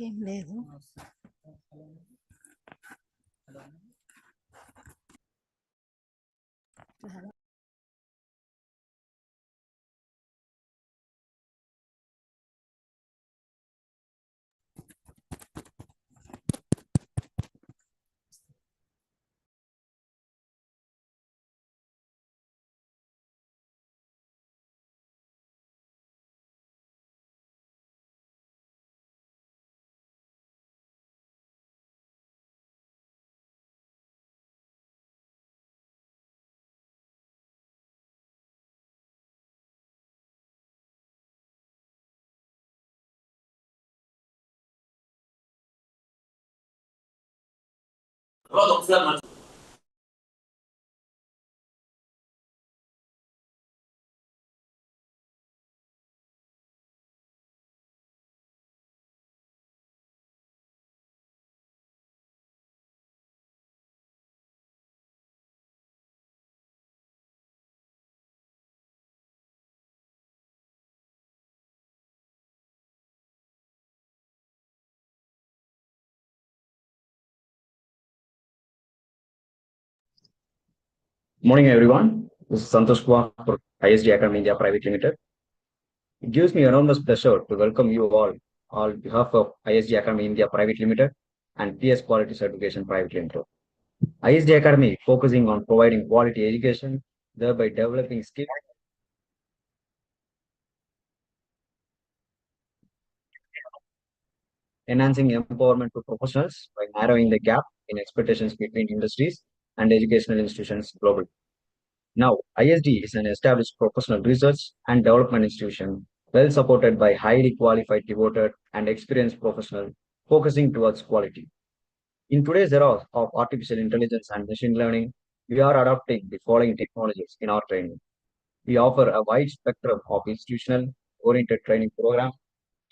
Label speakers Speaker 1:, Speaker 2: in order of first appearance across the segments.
Speaker 1: ఏం లేదు.
Speaker 2: Morning, everyone. This is Santosh Kumar for ISD Academy India Private Limited. It gives me enormous pleasure to welcome you all on behalf of ISD Academy India Private Limited and PS Quality Certification Private Limited. ISD Academy focusing on providing quality education, thereby developing skills, enhancing empowerment to professionals by narrowing the gap in expectations between industries and educational institutions globally. Now, ISD is an established professional research and development institution, well supported by highly qualified, devoted, and experienced professionals focusing towards quality. In today's era of artificial intelligence and machine learning, we are adopting the following technologies in our training. We offer a wide spectrum of institutional oriented training programs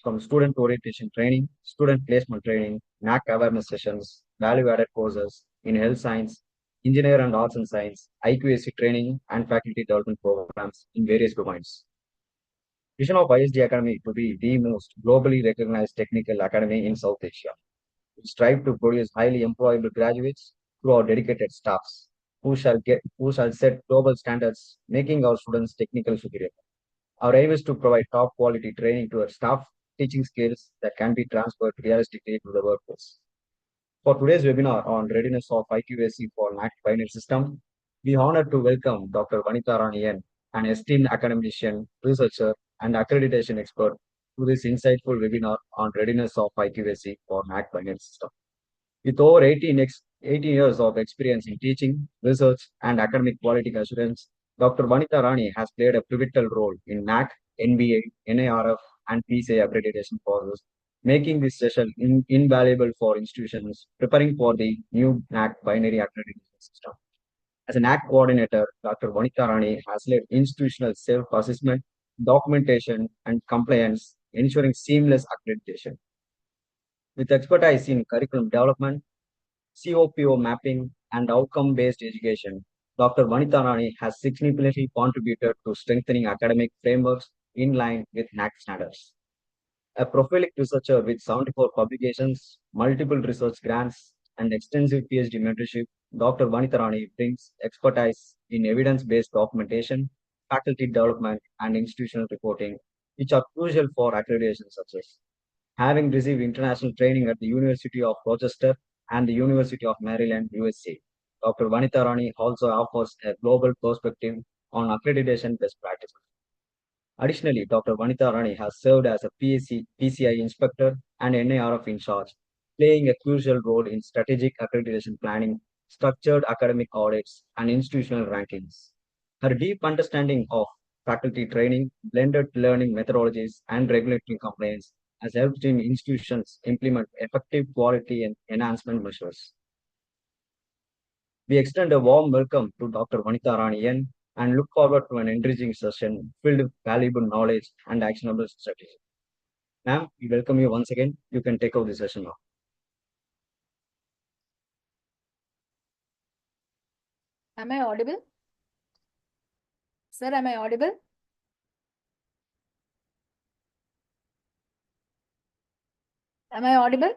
Speaker 2: from student orientation training, student placement training, Naac awareness sessions, value added courses in health science, engineer and arts and science, IQAC training, and faculty development programs in various domains. Vision of ISD Academy to be the most globally recognized technical academy in South Asia. We strive to produce highly employable graduates through our dedicated staffs who shall set global standards, making our students technical superior. Our aim is to provide top quality training to our staff, teaching skills that can be transferred realistically to the workforce. For today's webinar on readiness of IQAC for Naac binary system, we honored to welcome Dr. Vanitha Rani N, an esteemed academician, researcher, and accreditation expert to this insightful webinar on readiness of IQAC for Naac binary system. With over 18 years of experience in teaching, research, and academic quality assurance, Dr. Vanitha Rani has played a pivotal role in Naac, NBA, NARF, and PCA accreditation process, making this session invaluable for institutions preparing for the new Naac binary accreditation system. As an Naac coordinator, Dr. Vanitha Rani has led institutional self-assessment, documentation, and compliance, ensuring seamless accreditation. With expertise in curriculum development, COPO mapping, and outcome-based education, Dr. Vanitha Rani has significantly contributed to strengthening academic frameworks in line with Naac standards. A prolific researcher with 74 publications, multiple research grants, and extensive PhD mentorship, Dr. Vanitha Rani brings expertise in evidence-based documentation, faculty development, and institutional reporting, which are crucial for accreditation success. Having received international training at the University of Rochester and the University of Maryland, USA, Dr. Vanitha Rani also offers a global perspective on accreditation best practices. Additionally, Dr. Vanitha Rani has served as a PCI inspector and NARF in charge, playing a crucial role in strategic accreditation planning, structured academic audits, and institutional rankings. Her deep understanding of faculty training, blended learning methodologies, and regulatory compliance has helped in institutions implement effective quality and enhancement measures. We extend a warm welcome to Dr. Vanitha Rani N and look forward to an enriching session filled with valuable knowledge and actionable strategies. Ma'am, we welcome you once again. You can take over the session now.
Speaker 3: Am I audible? Sir, am I audible? Am I audible?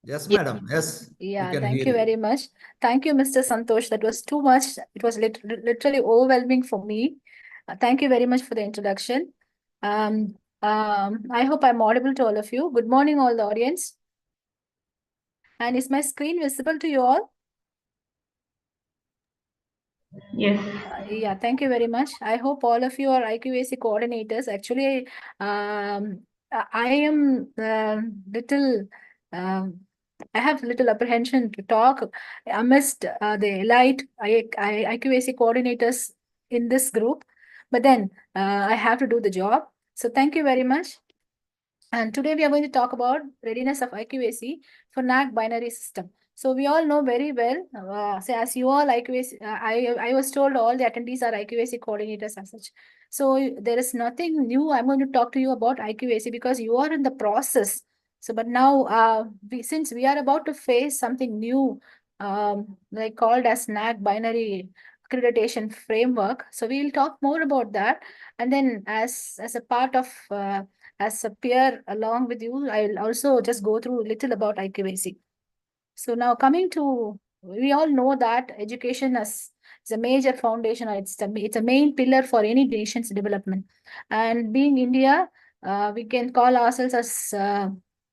Speaker 1: Yes, madam. Yes, we
Speaker 3: Yeah,
Speaker 1: can
Speaker 3: thank
Speaker 1: hear
Speaker 3: you
Speaker 1: you.
Speaker 3: very much. Thank you, Mr. Santosh. That was too much. It was literally overwhelming for me. Thank you very much for the introduction. I hope I'm audible to all of you. Good morning, all the audience. And is my screen visible to you all?
Speaker 4: Yes.
Speaker 3: Yeah, thank you very much. I hope all of you are IQAC coordinators. Actually, I am little, um, I have little apprehension to talk amidst the elite IQAC coordinators in this group, but then I have to do the job. So thank you very much. And today we are going to talk about readiness of IQAC for Naac binary system. So we all know very well, so as you all IQAC, I was told all the attendees are IQAC coordinators as such. So there is nothing new. I'm going to talk to you about IQAC because you are in the process. So, but now, since we are about to face something new, like called as Naac binary accreditation framework. So we will talk more about that. And then as a part of as a peer along with you, I'll also just go through a little about IQAC. So now coming to, we all know that education is a major foundation, or it's a main pillar for any nation's development. And being India, we can call ourselves as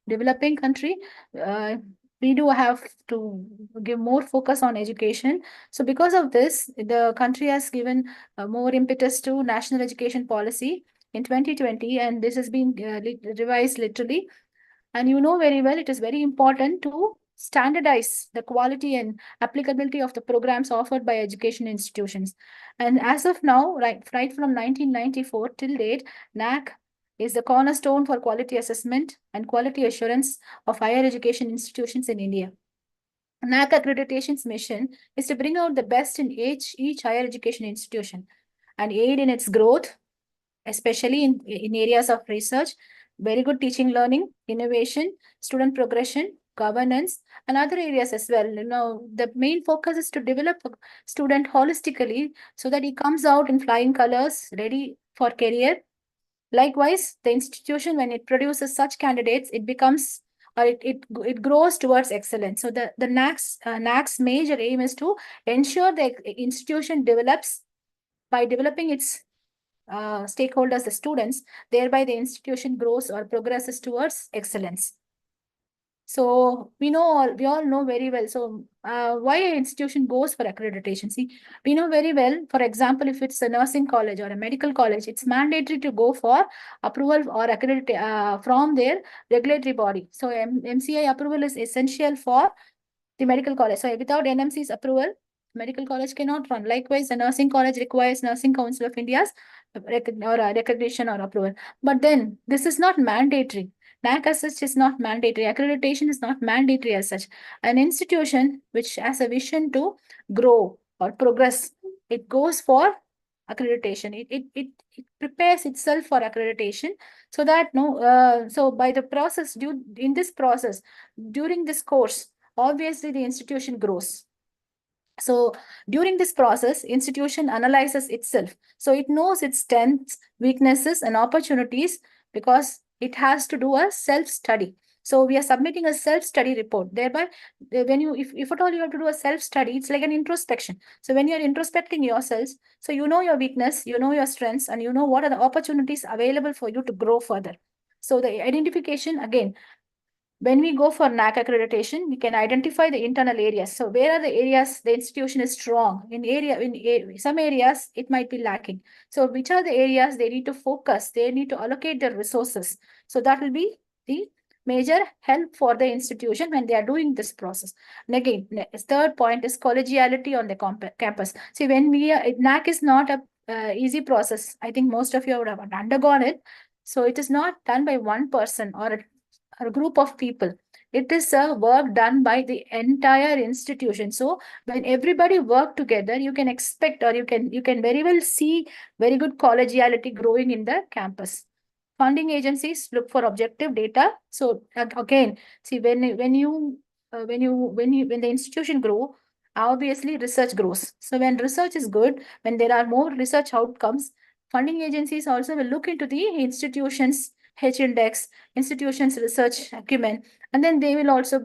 Speaker 3: developing country. Uh, we do have to give more focus on education. So because of this, the country has given more impetus to national education policy in 2020, and this has been revised literally. And you know very well, it is very important to standardize the quality and applicability of the programs offered by education institutions. And as of now, right from 1994 till date, NAC is the cornerstone for quality assessment and quality assurance of higher education institutions in India. NAC accreditation's mission is to bring out the best in each higher education institution and aid in its growth, especially in areas of research, very good teaching, learning, innovation, student progression, governance, and other areas as well. You know, the main focus is to develop a student holistically so that he comes out in flying colors, ready for career. Likewise, the institution, when it produces such candidates, it becomes or it grows towards excellence. So the NAC's major aim is to ensure the institution develops by developing its stakeholders, the students, thereby the institution grows or progresses towards excellence. So we all know very well. So why an institution goes for accreditation? See, we know very well, for example, if it's a nursing college or a medical college, it's mandatory to go for approval or accredit from their regulatory body. So MCI approval is essential for the medical college. So without NMC's approval, medical college cannot run. Likewise, the nursing college requires Nursing Council of India's recognition or approval. But then this is not mandatory. NAC as such is not mandatory. Accreditation is not mandatory as such. An institution which has a vision to grow or progress, it goes for accreditation. It prepares itself for accreditation so that so by the process, in this process, during this course, obviously the institution grows. So during this process, institution analyzes itself. So it knows its strengths, weaknesses, and opportunities because it has to do a self-study. So we are submitting a self-study report. Thereby, when if at all you have to do a self-study, it's like an introspection. So when you're introspecting yourselves, so you know your weakness, you know your strengths, and you know what are the opportunities available for you to grow further. So the identification, again, when we go for NAC accreditation, we can identify the internal areas. So where are the areas the institution is strong? In some areas, it might be lacking. So which are the areas they need to focus? They need to allocate their resources. So that will be the major help for the institution when they are doing this process. And again, third point is collegiality on the campus. See, when NAC is not a easy process. I think most of you would have undergone it. So it is not done by one person or a group of people. It is a work done by the entire institution. So when everybody work together, you can expect or you can very well see very good collegiality growing in the campus. Funding agencies look for objective data. So again, see when the institution grow, obviously research grows. So when research is good, when there are more research outcomes, funding agencies also will look into the institutions H-index, institutions research acumen, and then they will also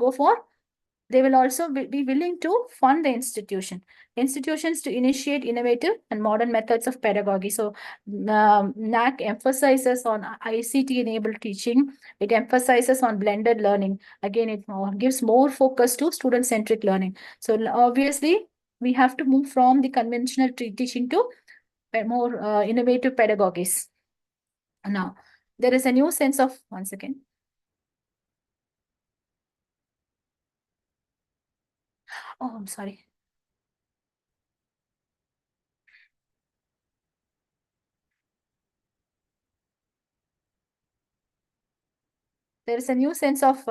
Speaker 3: be willing to fund the institutions to initiate innovative and modern methods of pedagogy. So Naac emphasizes on ICT-enabled teaching. It emphasizes on blended learning. Again, it gives more focus to student-centric learning. So obviously, we have to move from the conventional teaching to more innovative pedagogies. Now, there is a new sense of, once again. Oh, I'm sorry. There is a new sense of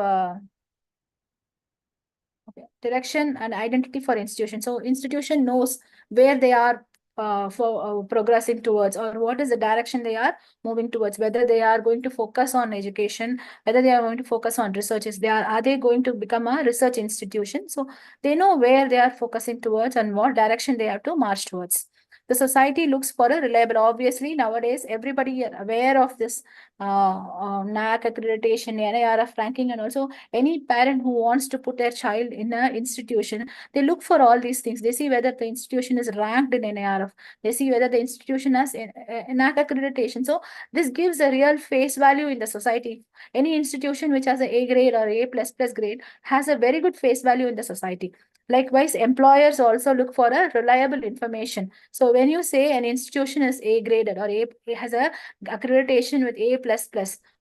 Speaker 3: direction and identity for institution. So institution knows where they are progressing towards, or what is the direction they are moving towards, whether they are going to focus on education, whether they are going to focus on research. Are they going to become a research institution? So they know where they are focusing towards and what direction they have to march towards. The society looks for a reliable. Obviously, nowadays, everybody are aware of this Naac accreditation, NIRF ranking, and also any parent who wants to put their child in an institution, they look for all these things. They see whether the institution is ranked in NIRF. They see whether the institution has Naac accreditation. So this gives a real face value in the society. Any institution which has A grade or A++ grade has a very good face value in the society. Likewise, employers also look for a reliable information. So when you say an institution is A graded or it has a accreditation with A++,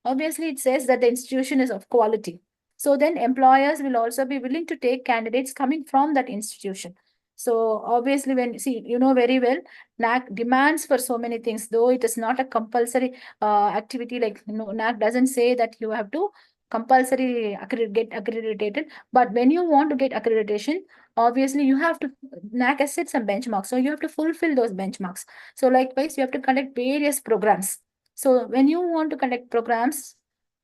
Speaker 3: obviously it says that the institution is of quality. So then employers will also be willing to take candidates coming from that institution. So obviously you know very well, Naac demands for so many things, though it is not a compulsory activity. Like, Naac doesn't say that you have to compulsory get accredited. But when you want to get accreditation, obviously you have to, Naac has set some benchmarks. So you have to fulfill those benchmarks. So likewise, you have to conduct various programs. So when you want to conduct programs,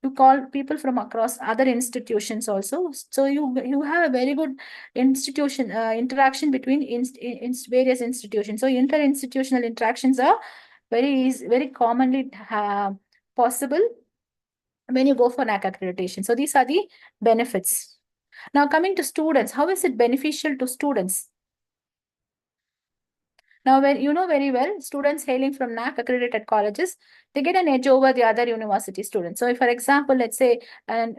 Speaker 3: you call people from across other institutions also. So you have a very good institution interaction between various institutions. So interinstitutional interactions are very commonly possible when you go for Naac accreditation. So these are the benefits. Now coming to students, how is it beneficial to students? Now, when you know very well, students hailing from Naac accredited colleges, they get an edge over the other university students. So, if, for example, let's say an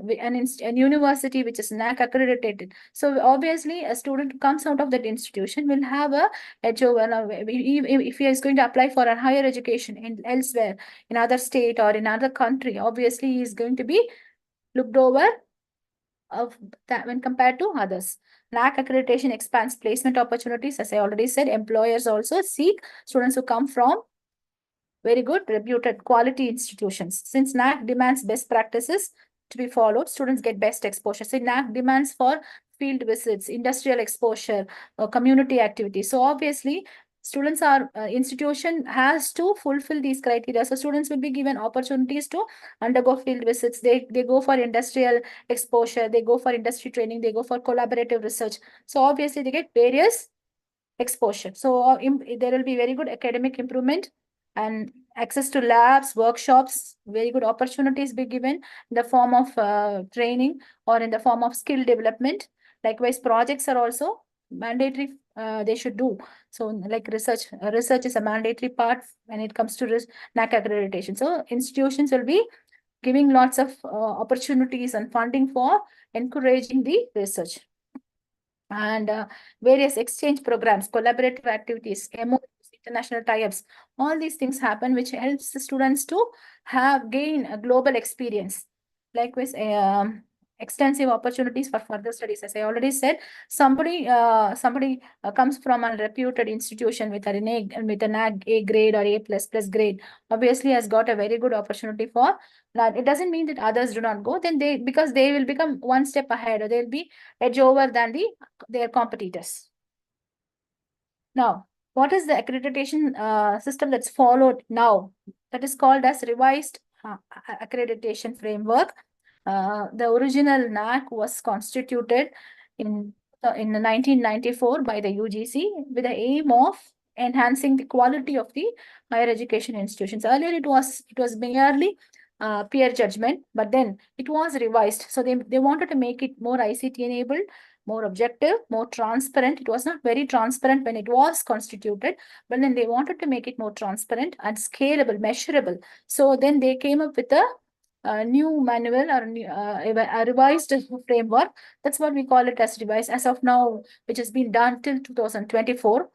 Speaker 3: university which is Naac accredited, so obviously a student who comes out of that institution will have a edge over. Now, if he is going to apply for a higher education in elsewhere, in other state or in other country, obviously he is going to be looked over of that when compared to others. Naac accreditation expands placement opportunities. As I already said, employers also seek students who come from very good, reputed, quality institutions. Since Naac demands best practices to be followed, students get best exposure. So Naac demands for field visits, industrial exposure, community activities. So obviously, institution has to fulfill these criteria. So students will be given opportunities to undergo field visits. They go for industrial exposure, they go for industry training, they go for collaborative research. So obviously they get various exposure. So there will be very good academic improvement and access to labs, workshops, very good opportunities be given in the form of training or in the form of skill development. Likewise, projects are also mandatory, they should do. So like research is a mandatory part when it comes to Naac accreditation. So institutions will be giving lots of opportunities and funding for encouraging the research. And various exchange programs, collaborative activities, MOUs, international tie-ups, all these things happen, which helps the students to gain a global experience. Likewise, extensive opportunities for further studies. As I already said, somebody comes from a reputed institution with a Naac A grade or A++ grade, obviously has got a very good opportunity for. Now, it doesn't mean that others do not go. Then because they will become one step ahead, or they'll be edge over than their competitors. Now, what is the accreditation system that's followed now? That is called as revised accreditation framework. The original Naac was constituted in 1994 by the UGC with the aim of enhancing the quality of the higher education institutions. Earlier, it was merely peer judgment, but then it was revised. So they wanted to make it more ICT enabled, more objective, more transparent. It was not very transparent when it was constituted, but then they wanted to make it more transparent and scalable, measurable. So then they came up with a new manual or a revised framework. That's what we call it as revised as of now, which has been done till 2024.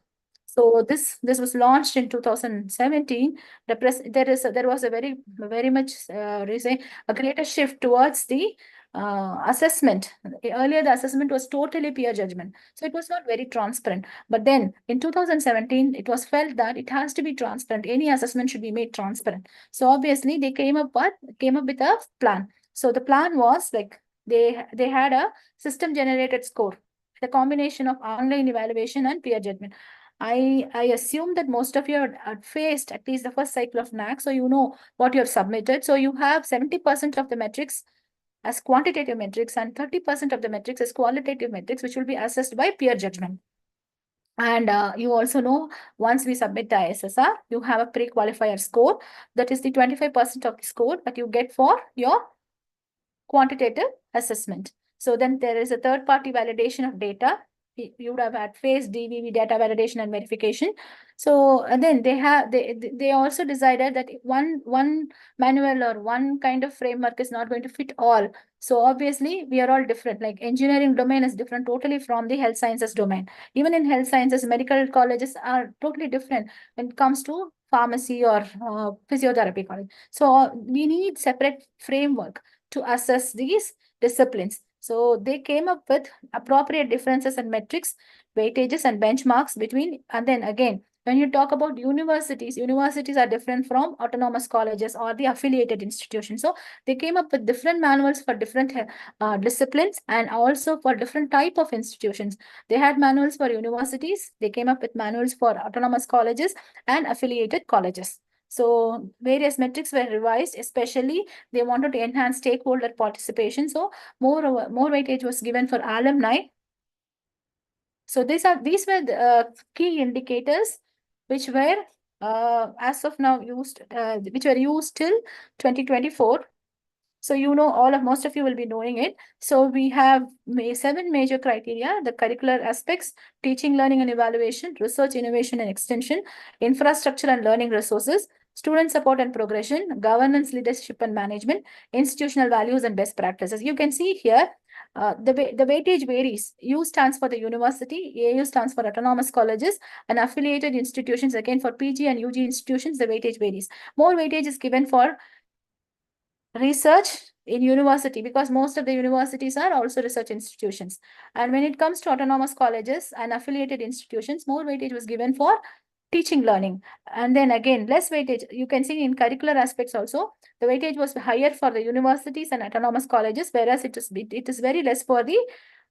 Speaker 3: So this was launched in 2017. There was a very much a greater shift towards the assessment. Earlier, the assessment was totally peer judgment, so it was not very transparent. But then in 2017, it was felt that it has to be transparent. Any assessment should be made transparent. So obviously, they came up with a plan. So the plan was like they had a system generated score, the combination of online evaluation and peer judgment. I assume that most of you had faced at least the first cycle of Naac, so you know what you have submitted. So you have 70% of the metrics as quantitative metrics and 30% of the metrics as qualitative metrics, which will be assessed by peer judgment. And you also know, once we submit the ISSR, you have a pre-qualifier score. That is the 25% of the score that you get for your quantitative assessment. So then there is a third-party validation of data. You would have had phase DVV, data validation and verification. So and then they also decided that one manual or one kind of framework is not going to fit all. So obviously we are all different. Like engineering domain is different totally from the health sciences domain. Even in health sciences, medical colleges are totally different when it comes to pharmacy or physiotherapy college. So we need separate framework to assess these disciplines. So they came up with appropriate differences and metrics, weightages and benchmarks between, and then again, when you talk about universities are different from autonomous colleges or the affiliated institutions. So they came up with different manuals for different disciplines and also for different type of institutions. They had manuals for universities. They came up with manuals for autonomous colleges and affiliated colleges. So various metrics were revised, especially they wanted to enhance stakeholder participation. So more weightage was given for alumni. So these were the key indicators which were as of now used, which were used till 2024. So you know, most of you will be knowing it. So we have 7 major criteria: the curricular aspects, teaching, learning and evaluation, research, innovation and extension, infrastructure and learning resources, student support and progression, governance, leadership and management, institutional values and best practices. You can see here, the weightage varies. U stands for the university, AU stands for autonomous colleges, and affiliated institutions. Again, for PG and UG institutions, the weightage varies. More weightage is given for research in university because most of the universities are also research institutions. And when it comes to autonomous colleges and affiliated institutions, more weightage was given for teaching, learning. And then again, less weightage. You can see in curricular aspects also, the weightage was higher for the universities and autonomous colleges, whereas it is very less for the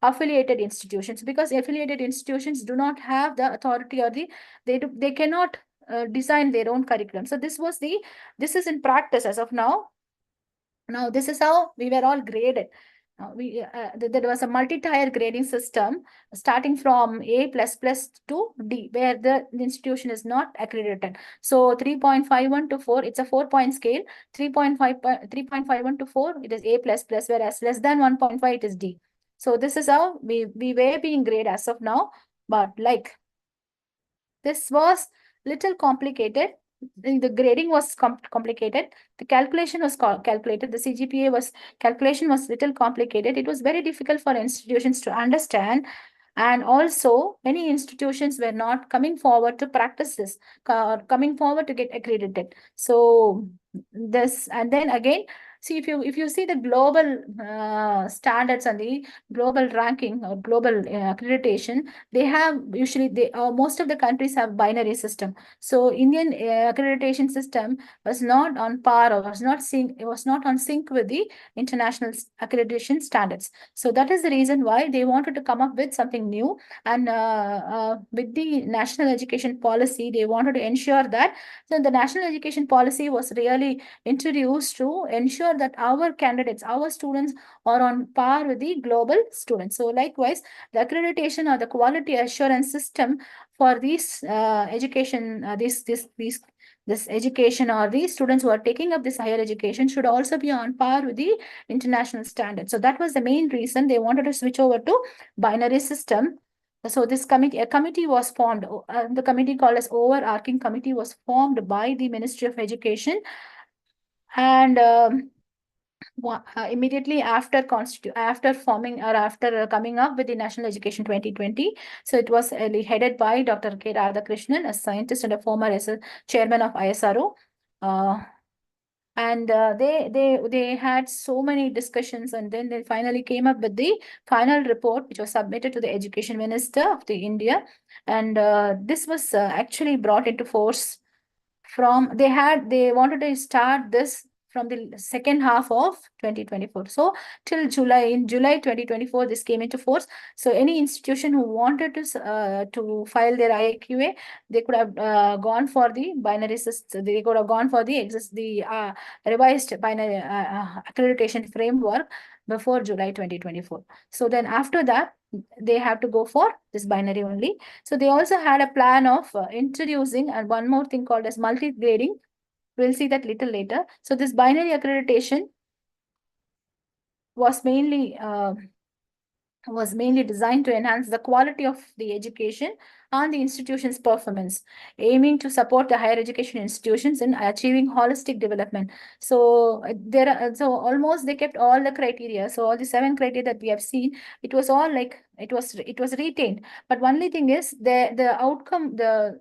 Speaker 3: affiliated institutions, because affiliated institutions do not have the authority or they cannot design their own curriculum. So this is in practice as of now. Now, this is how we were all graded. There was a multi-tier grading system starting from A++ to D, where the institution is not accredited. So 3.51 to 4, it's a 4-point scale. 3.51 to 4, it is A++, whereas less than 1.5, it is D. So this is how we were being graded as of now. But like, this was little complicated. The grading was complicated. The calculation was calculated. The CGPA calculation was little complicated. It was very difficult for institutions to understand. And also, many institutions were not coming forward to practice this, coming forward to get accredited. So this, and then again, see, if you see the global standards and the global ranking or global accreditation, they have usually most of the countries have binary system. So Indian accreditation system was not on par or was not on sync with the international accreditation standards. So that is the reason why they wanted to come up with something new. And with the national education policy, they wanted to ensure that the national education policy was really introduced to ensure that our candidates, our students are on par with the global students. So likewise, the accreditation or the quality assurance system for these education, these this education, or the students who are taking up this higher education should also be on par with the international standard. So that was the main reason they wanted to switch over to binary system. So this committee, a committee was formed. The committee called as overarching committee was formed by the Ministry of Education, and immediately after forming, or after coming up with the National Education 2020. So it was headed by Dr. K. Radhakrishnan, a scientist and a former chairman of ISRO. And they had so many discussions, and then they finally came up with the final report, which was submitted to the Education Minister of the India. And this was actually brought into force from, they wanted to start this from the second half of 2024. So till in July 2024, this came into force. So any institution who wanted to file their IAQA, they could have gone for the binary system. They could have gone for the revised binary accreditation framework before July 2024. So then after that, they have to go for this binary only. So they also had a plan of introducing and one more thing called as multi-grading. We'll see that little later. So this binary accreditation was mainly designed to enhance the quality of the education and the institution's performance, aiming to support the higher education institutions in achieving holistic development. So so almost they kept all the criteria. So all the 7 criteria that we have seen, it was all like it was retained. But only thing is the outcome, the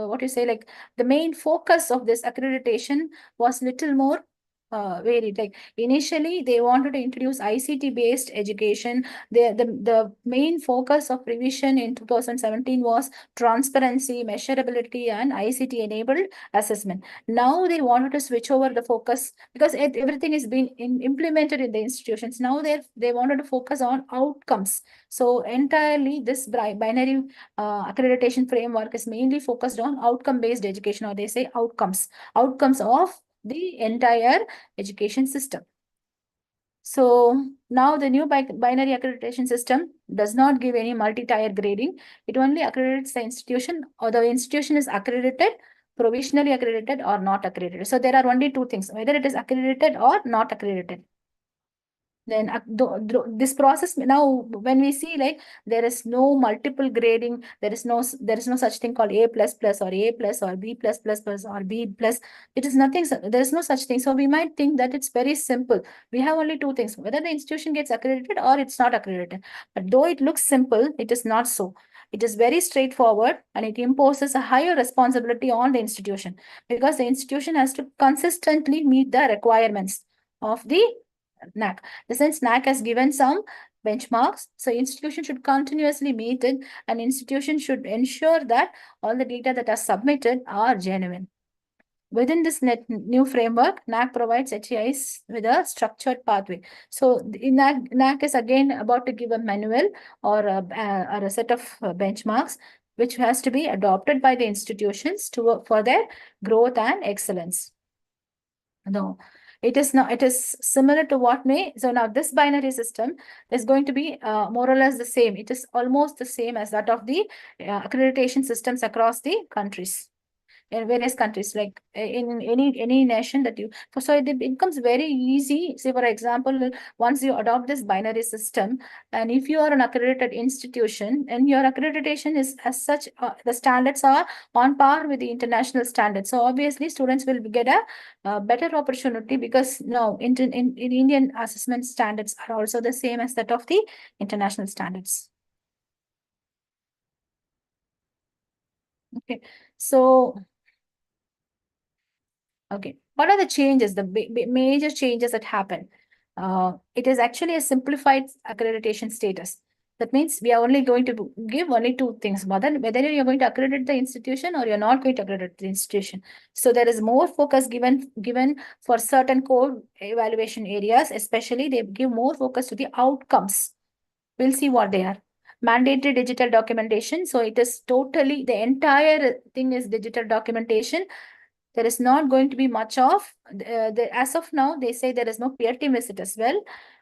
Speaker 3: what you say, like the main focus of this accreditation was little more varied. Like initially they wanted to introduce ICT based education. The main focus of revision in 2017 was transparency, measurability, and ICT enabled assessment. Now they wanted to switch over the focus, because everything is being implemented in the institutions. Now they wanted to focus on outcomes. So entirely this binary accreditation framework is mainly focused on outcome based education, or they say outcomes of the entire education system. So now the new binary accreditation system does not give any multi-tier grading. It only accredits the institution, or the institution is accredited, provisionally accredited, or not accredited. So there are only 2 things, whether it is accredited or not accredited. Then this process, now when we see, like, there is no multiple grading, there is no such thing called A++ or A+ or B++ or B+. It is nothing. There is no such thing. So we might think that it's very simple. We have only 2 things, whether the institution gets accredited or it's not accredited. But though it looks simple, it is not so. It is very straightforward, and it imposes a higher responsibility on the institution, because the institution has to consistently meet the requirements of the Naac. Since Naac has given some benchmarks, so institution should continuously meet it, and institution should ensure that all the data that are submitted are genuine. Within this new framework, Naac provides HEIs with a structured pathway. So Naac is again about to give a manual or a set of benchmarks, which has to be adopted by the institutions for their growth and excellence. No, it is not. It is similar to what may. So now this binary system is going to be more or less the same. It is almost the same as that of the accreditation systems across the countries. In various countries, like in any nation that you, so it becomes very easy. Say, for example, once you adopt this binary system, and if you are an accredited institution and your accreditation is as such, the standards are on par with the international standards. So obviously students will get a better opportunity, because now in Indian assessment standards are also the same as that of the international standards. Okay, so okay, what are the changes, the major changes that happen? It is actually a simplified accreditation status. That means we are only going to give only 2 things, whether you're going to accredit the institution or you're not going to accredit the institution. So there is more focus given for certain core evaluation areas, especially they give more focus to the outcomes. We'll see what they are. Mandatory digital documentation. So it is totally, the entire thing is digital documentation. There is not going to be much of, as of now, they say there is no peer team visit as well.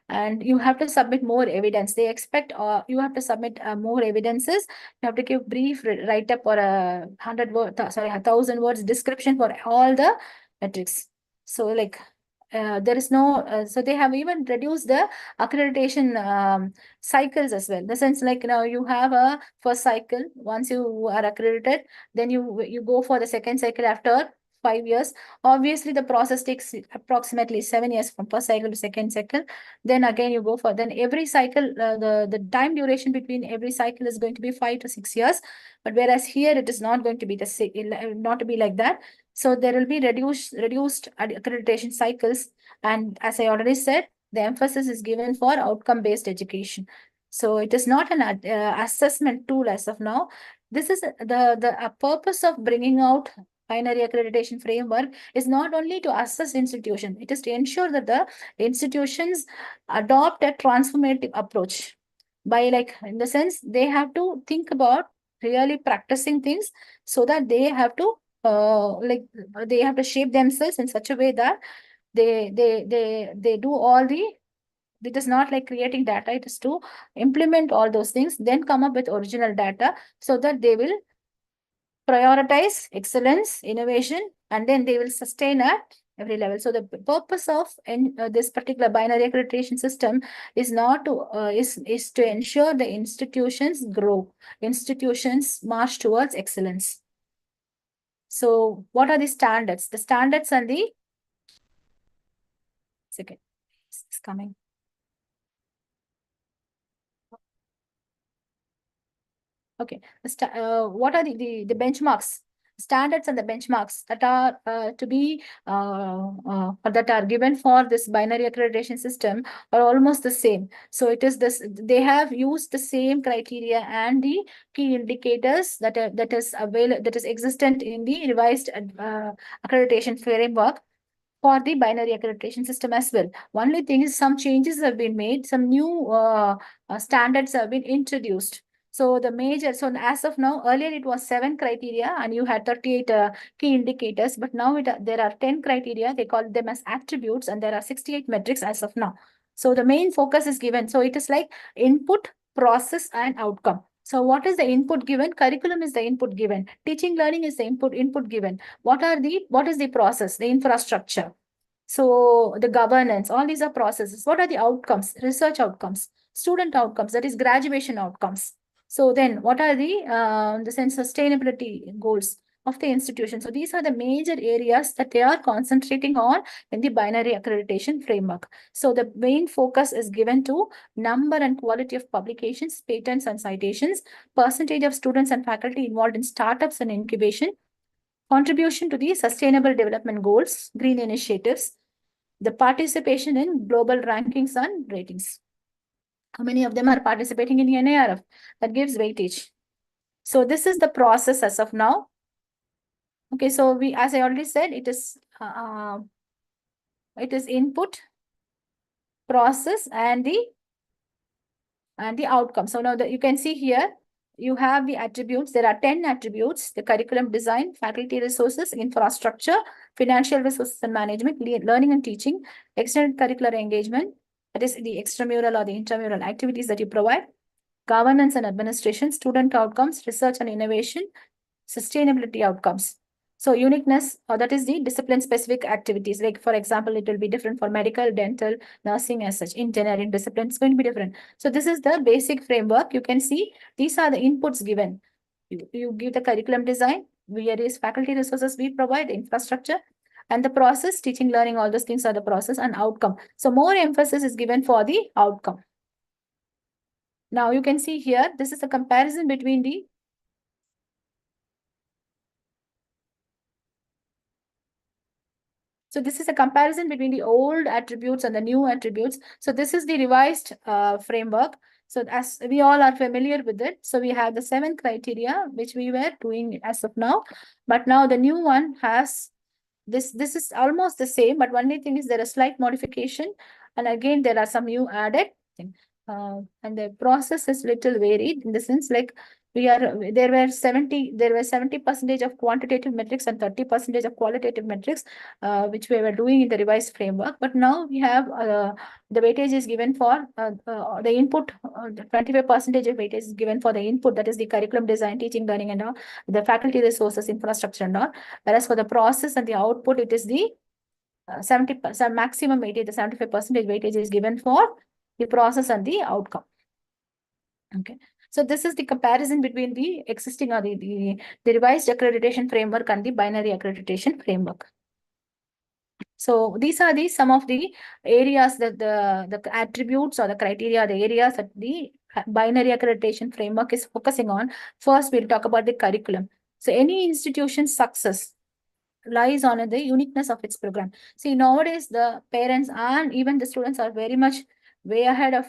Speaker 3: and you have to submit more evidence. They expect you have to submit more evidences. You have to give brief write-up or a 1,000 words description for all the metrics. So like there is no, so they have even reduced the accreditation cycles as well. In the sense like now you have a first cycle, once you are accredited, then you go for the second cycle after 5 years. Obviously, the process takes approximately 7 years from first cycle to second cycle. Then again, you go for, then every cycle, the time duration between every cycle is going to be 5 to 6 years. But whereas here, it is not going to be the same, not to be like that. So there will be reduced accreditation cycles. And as I already said, the emphasis is given for outcome-based education. So it is not an assessment tool as of now. This is the purpose of bringing out binary accreditation framework is not only to assess institution, it is to ensure that the institutions adopt a transformative approach. By like, in the sense, they have to think about really practicing things so that they have to they have to shape themselves in such a way that they do all the, it is not like creating data, it is to implement all those things, then come up with original data so that they will prioritize excellence, innovation, and then they will sustain at every level. So the purpose of this particular binary accreditation system is not to is to ensure the institutions grow, institutions march towards excellence. So what are the standards? The standards and the second, it's coming. Okay, what are the benchmarks, standards and the benchmarks that are to be that are given for this binary accreditation system are almost the same. So it is this, they have used the same criteria and the key indicators that is available, that is existent in the revised accreditation framework for the binary accreditation system as well. Only thing is some changes have been made, some new standards have been introduced. So the major, so as of now, earlier it was 7 criteria and you had 38 key indicators, but now there are 10 criteria. They call them as attributes and there are 68 metrics as of now. So the main focus is given. So it is like input, process and outcome. So what is the input given? Curriculum is the input given. Teaching learning is the input given. What is the process? The infrastructure. So the governance, all these are processes. What are the outcomes? Research outcomes, student outcomes, that is graduation outcomes. So then what are the sense sustainability goals of the institution? So these are the major areas that they are concentrating on in the binary accreditation framework. So the main focus is given to number and quality of publications, patents and citations, percentage of students and faculty involved in startups and incubation, contribution to the sustainable development goals, green initiatives, the participation in global rankings and ratings. How many of them are participating in the NARF? That gives weightage. So this is the process as of now. Okay, so we, as I already said, it is input, process, and the outcome. So now you can see here, you have the attributes. There are 10 attributes: the curriculum design, faculty resources, infrastructure, financial resources and management, learning and teaching, extended curricular engagement, that is the extramural or the intramural activities that you provide, governance and administration, student outcomes, research and innovation, sustainability outcomes. So uniqueness, or that is the discipline-specific activities. Like, for example, it will be different for medical, dental, nursing as such. Engineering discipline is going to be different. So this is the basic framework. You can see these are the inputs given. You give the curriculum design, various faculty resources we provide, the infrastructure, and the process, teaching, learning, all those things are the process, and outcome. So more emphasis is given for the outcome. Now you can see here, this is a comparison between the So this is a comparison between the old attributes and the new attributes. So this is the revised framework. So as we all are familiar with it, so we have the 7 criteria, which we were doing as of now. But now the new one has this is almost the same, but only thing is there is slight modification. And again, there are some new added thing. And the process is little varied in the sense like there were 70% of quantitative metrics and 30% of qualitative metrics, which we were doing in the revised framework. But now we have the weightage is given for the input, 25% of weightage is given for the input, that is the curriculum design, teaching, learning, and all, the faculty resources, infrastructure, and all. Whereas for the process and the output, it is the 70% maximum weightage, the 75% weightage is given for the process and the outcome. Okay. So this is the comparison between the existing or the revised accreditation framework and the binary accreditation framework. So these are some of the areas that the attributes or the criteria, the areas that the binary accreditation framework is focusing on. First, we'll talk about the curriculum. So any institution's success lies on the uniqueness of its program. See, nowadays the parents and even the students are very much way ahead of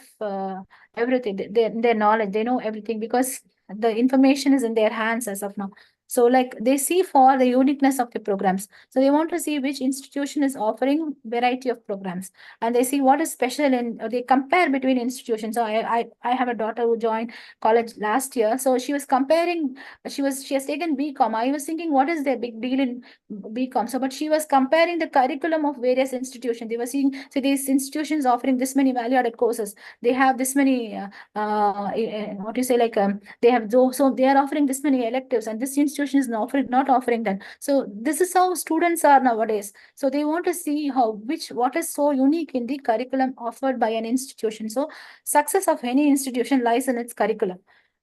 Speaker 3: everything. Their knowledge, they know everything because the information is in their hands as of now. So like they see for the uniqueness of the programs. So they want to see which institution is offering variety of programs, and they see what is special in, they compare between institutions. So I have a daughter who joined college last year. So she was comparing, she has taken BCom. I was thinking, what is the big deal in BCom? So, but she was comparing the curriculum of various institutions. They were seeing, so these institutions offering this many value-added courses. They have this many, what you say, like they have those, so they are offering this many electives, and this institution is not offering them. So this is how students are nowadays. So they want to see what is so unique in the curriculum offered by an institution. So success of any institution lies in its curriculum,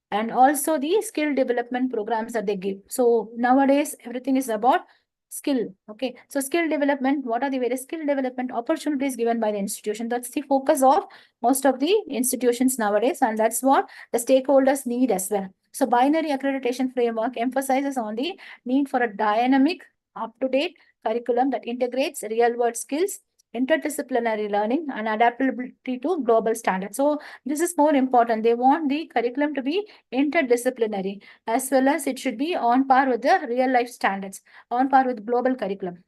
Speaker 3: and also the skill development programs that they give. So nowadays, everything is about skill. Okay. So skill development, what are the various skill development opportunities given by the institution? That's the focus of most of the institutions nowadays. And that's what the stakeholders need as well. So binary accreditation framework emphasizes on the need for a dynamic, up-to-date curriculum that integrates real-world skills, interdisciplinary learning, and adaptability to global standards. So this is more important. They want the curriculum to be interdisciplinary, as well as it should be on par with the real life standards, on par with global curriculum.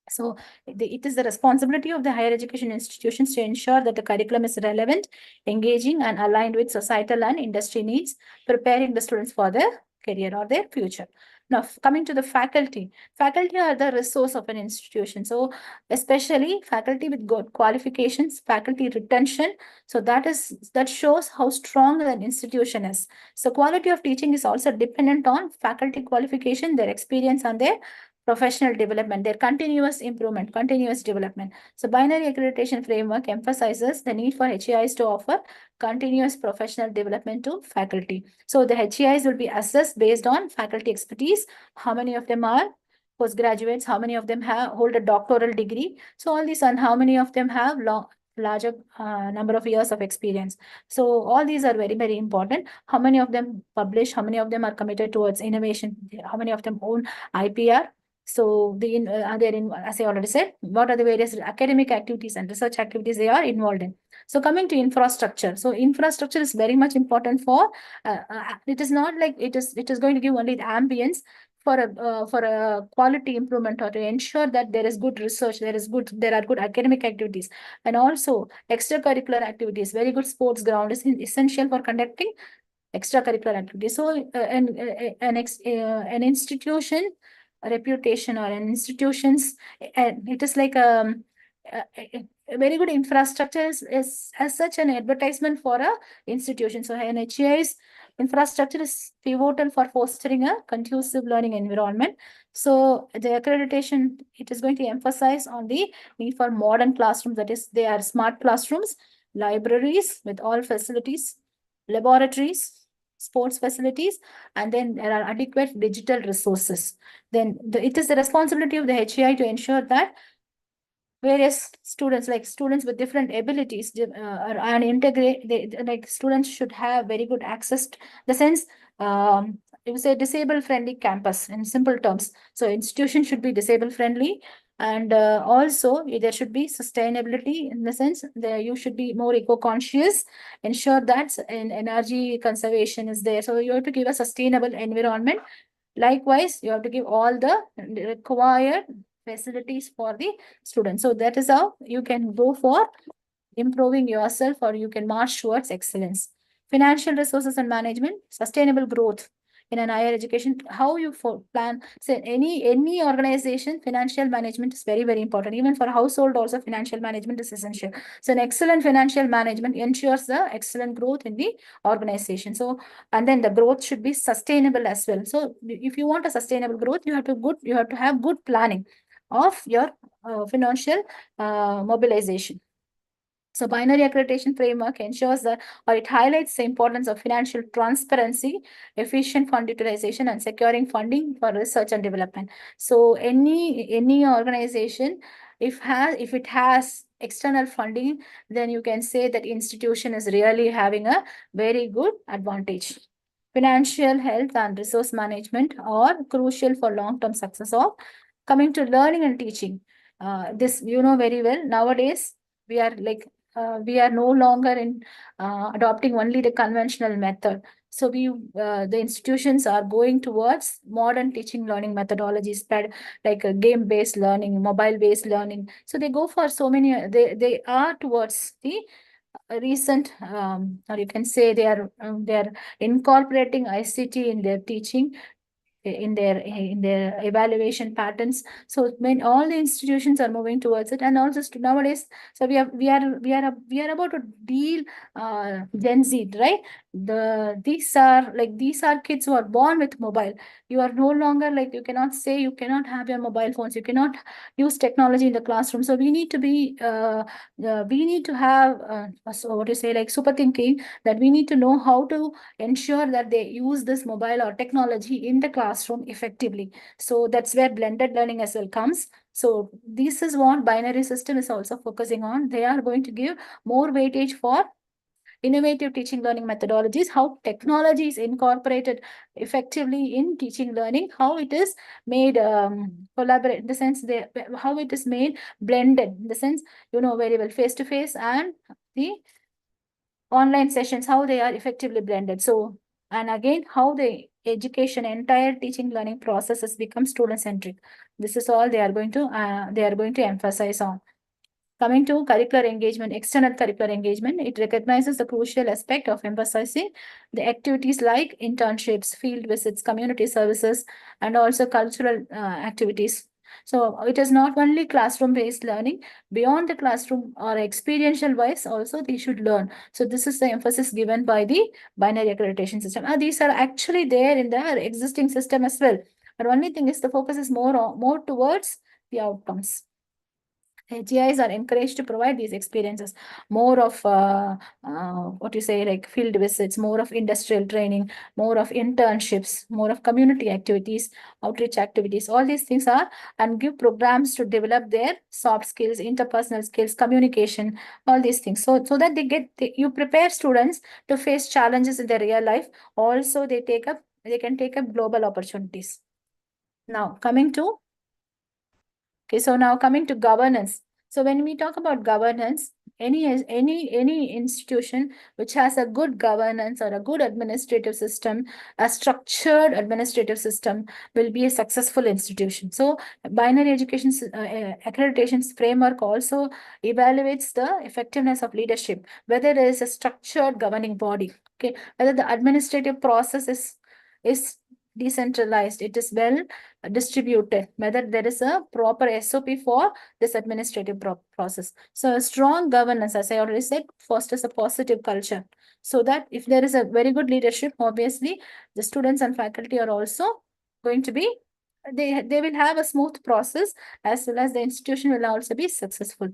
Speaker 3: So it is the responsibility of the higher education institutions to ensure that the curriculum is relevant, engaging, and aligned with societal and industry needs, preparing the students for their career or their future. Now, coming to the faculty. Faculty are the resource of an institution. So especially faculty with good qualifications, faculty retention. So that shows how strong an institution is. So quality of teaching is also dependent on faculty qualification, their experience, and their professional development, their continuous improvement, continuous development. So binary accreditation framework emphasizes the need for HAIs to offer continuous professional development to faculty. So the HAIs will be assessed based on faculty expertise, how many of them are postgraduates, how many of them hold a doctoral degree. So all these, and how many of them have larger number of years of experience. So all these are very, very important. How many of them publish, how many of them are committed towards innovation, how many of them own IPR. So as I already said, what are the various academic activities and research activities they are involved in. So coming to infrastructure. So infrastructure is very much important for, it is not like it is going to give only the ambience for a quality improvement, or to ensure that there is good research, there are good academic activities, and also extracurricular activities. Very good sports ground is essential for conducting extracurricular activities. So an institution reputation, or an institution's, it is like a very good infrastructure is as such an advertisement for a institution. So an HAI's infrastructure is pivotal for fostering a conducive learning environment. So the accreditation, it is going to emphasize on the need for modern classrooms, that is, they are smart classrooms, libraries with all facilities, laboratories, sports facilities, and then there are adequate digital resources. Then it is the responsibility of the HAI to ensure that various students, like students with different abilities, and integrate, like students should have very good access to, the sense, it was a disabled friendly campus in simple terms. So institution should be disabled friendly, and also there should be sustainability, in the sense that you should be more eco-conscious, ensure that energy conservation is there. So you have to give a sustainable environment. Likewise, you have to give all the required facilities for the students. So that is how you can go for improving yourself, or you can march towards excellence. Financial resources and management, sustainable growth in an higher education, how you plan. So any organization, financial management is very, very important. Even for household also, financial management is essential. So an excellent financial management ensures the excellent growth in the organization. So, and then the growth should be sustainable as well. So if you want a sustainable growth, you have to have good planning of your financial mobilization. So binary accreditation framework ensures that, or it highlights the importance of financial transparency, efficient fund utilization, and securing funding for research and development. So any organization, if it has external funding, then you can say that institution is really having a very good advantage. Financial health and resource management are crucial for long-term success of coming to learning and teaching. This you know very well. Nowadays, we are no longer in adopting only the conventional method. So the institutions are going towards modern teaching learning methodologies, like game-based learning, mobile-based learning. So they go for so many. They are towards the recent, or you can say they are incorporating ICT in their teaching, in their evaluation patterns. So when all the institutions are moving towards it, and also nowadays, so we are about to deal Gen Z, right? These are kids who are born with mobile. You are no longer, like, you cannot say you cannot have your mobile phones, you cannot use technology in the classroom. So we need to have so what you say, like, super thinking, that we need to know how to ensure that they use this mobile or technology in the classroom effectively. So that's where blended learning as well comes. So this is what binary system is also focusing on. They are going to give more weightage for innovative teaching learning methodologies, how technology is incorporated effectively in teaching learning, how it is made collaborate, in the sense how it is made blended, in the sense, very well, face to face and the online sessions, how they are effectively blended. So, and again, how the entire teaching learning process has become student centric. This is all they are going to emphasize on. Coming to curricular engagement, external curricular engagement, it recognizes the crucial aspect of emphasizing the activities like internships, field visits, community services, and also cultural activities. So it is not only classroom-based learning. Beyond the classroom or experiential wise, also they should learn. So this is the emphasis given by the binary accreditation system. These are actually there in the existing system as well. But only thing is the focus is more towards the outcomes. AGIs are encouraged to provide these experiences, more of what you say, like field visits, more of industrial training, more of internships, more of community activities, outreach activities. All these things are, and give programs to develop their soft skills, interpersonal skills, communication, all these things. So that you prepare students to face challenges in their real life. Also, they can take up global opportunities. Now coming to governance. So when we talk about governance, any institution which has a good governance or a good administrative system, a structured administrative system, will be a successful institution. So binary education accreditation framework also evaluates the effectiveness of leadership, whether there is a structured governing body, okay, whether the administrative process is decentralized, it is well distributed, whether there is a proper SOP for this administrative process. So a strong governance, as I already said, fosters a positive culture. So that if there is a very good leadership, obviously the students and faculty are also going to be, they will have a smooth process, as well as the institution will also be successful.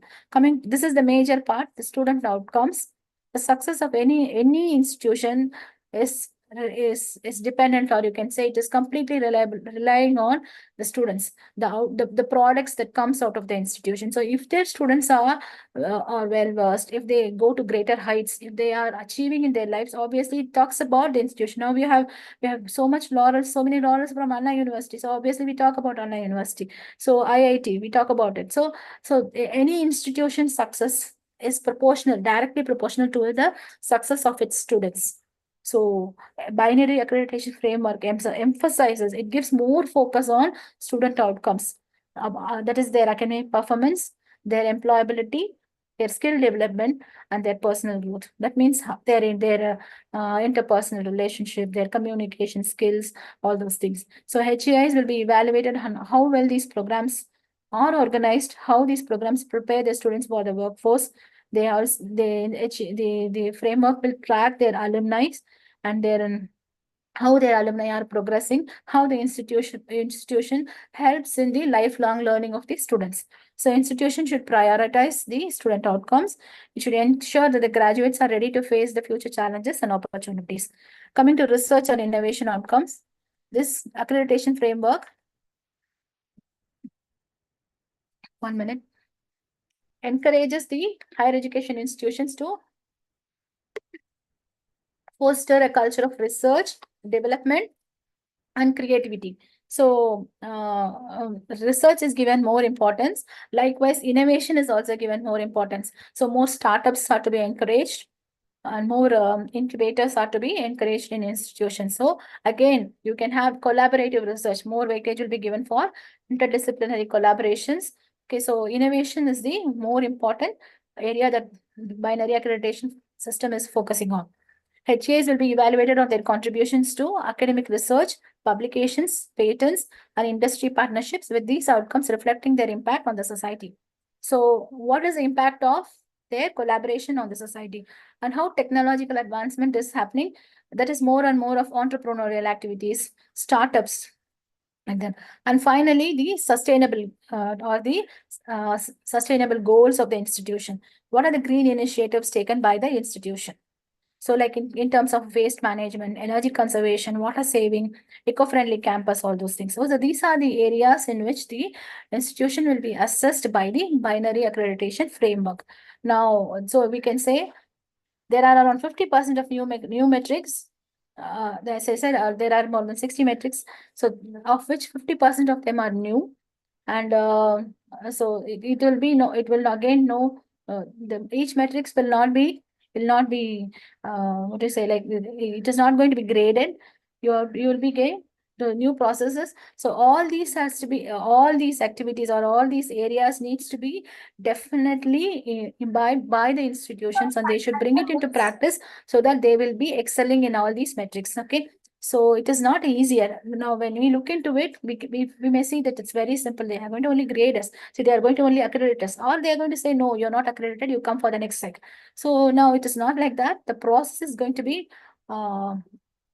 Speaker 3: This is the major part, the student outcomes. The success of any institution is dependent, or you can say it is completely relying on the students, the products that comes out of the institution. So if their students are well versed, if they go to greater heights, if they are achieving in their lives, obviously it talks about the institution. Now we have so many laurels from Anna University. So obviously we talk about Anna University. So IIT, we talk about it. So any institution success is directly proportional to the success of its students. So binary accreditation framework emphasizes, it gives more focus on student outcomes. That is their academic performance, their employability, their skill development, and their personal growth. That means their interpersonal relationship, their communication skills, all those things. So HEIs will be evaluated on how well these programs are organized, how these programs prepare the students for the workforce. They also the framework will track their alumni and their how their alumni are progressing, how the institution helps in the lifelong learning of the students. So institution should prioritize the student outcomes. It should ensure that the graduates are ready to face the future challenges and opportunities. Coming to research and innovation outcomes, this accreditation framework, 1 minute, encourages the higher education institutions to foster a culture of research, development, and creativity. So research is given more importance. Likewise, innovation is also given more importance. So more startups are to be encouraged, and more incubators are to be encouraged in institutions. So again, you can have collaborative research. More weightage will be given for interdisciplinary collaborations. Okay, so innovation is the more important area that binary accreditation system is focusing on. HAs will be evaluated on their contributions to academic research, publications, patents, and industry partnerships, with these outcomes reflecting their impact on the society. So what is the impact of their collaboration on the society, and how technological advancement is happening? That is more and more of entrepreneurial activities, startups, and finally the sustainable sustainable goals of the institution. What are the green initiatives taken by the institution? So like in terms of waste management, energy conservation, water saving, eco-friendly campus, all those things. So these are the areas in which the institution will be assessed by the binary accreditation framework. Now, so we can say there are around 50% of new metrics. As I said, there are more than 60 metrics. So of which 50% of them are new. And so it will be no, it will again no, each metrics will not be what do you say, like it is not going to be graded. You will be getting the new processes. So all these has to be all these activities or all these areas needs to be definitely imbibed by the institutions, and they should bring it into practice so that they will be excelling in all these metrics. Okay, so it is not easier. Now, when we look into it, we may see that it's very simple. They are going to only grade us. So they are going to only accredit us, or they are going to say, no, you're not accredited, you come for the next cycle. So now it is not like that. The process is going to be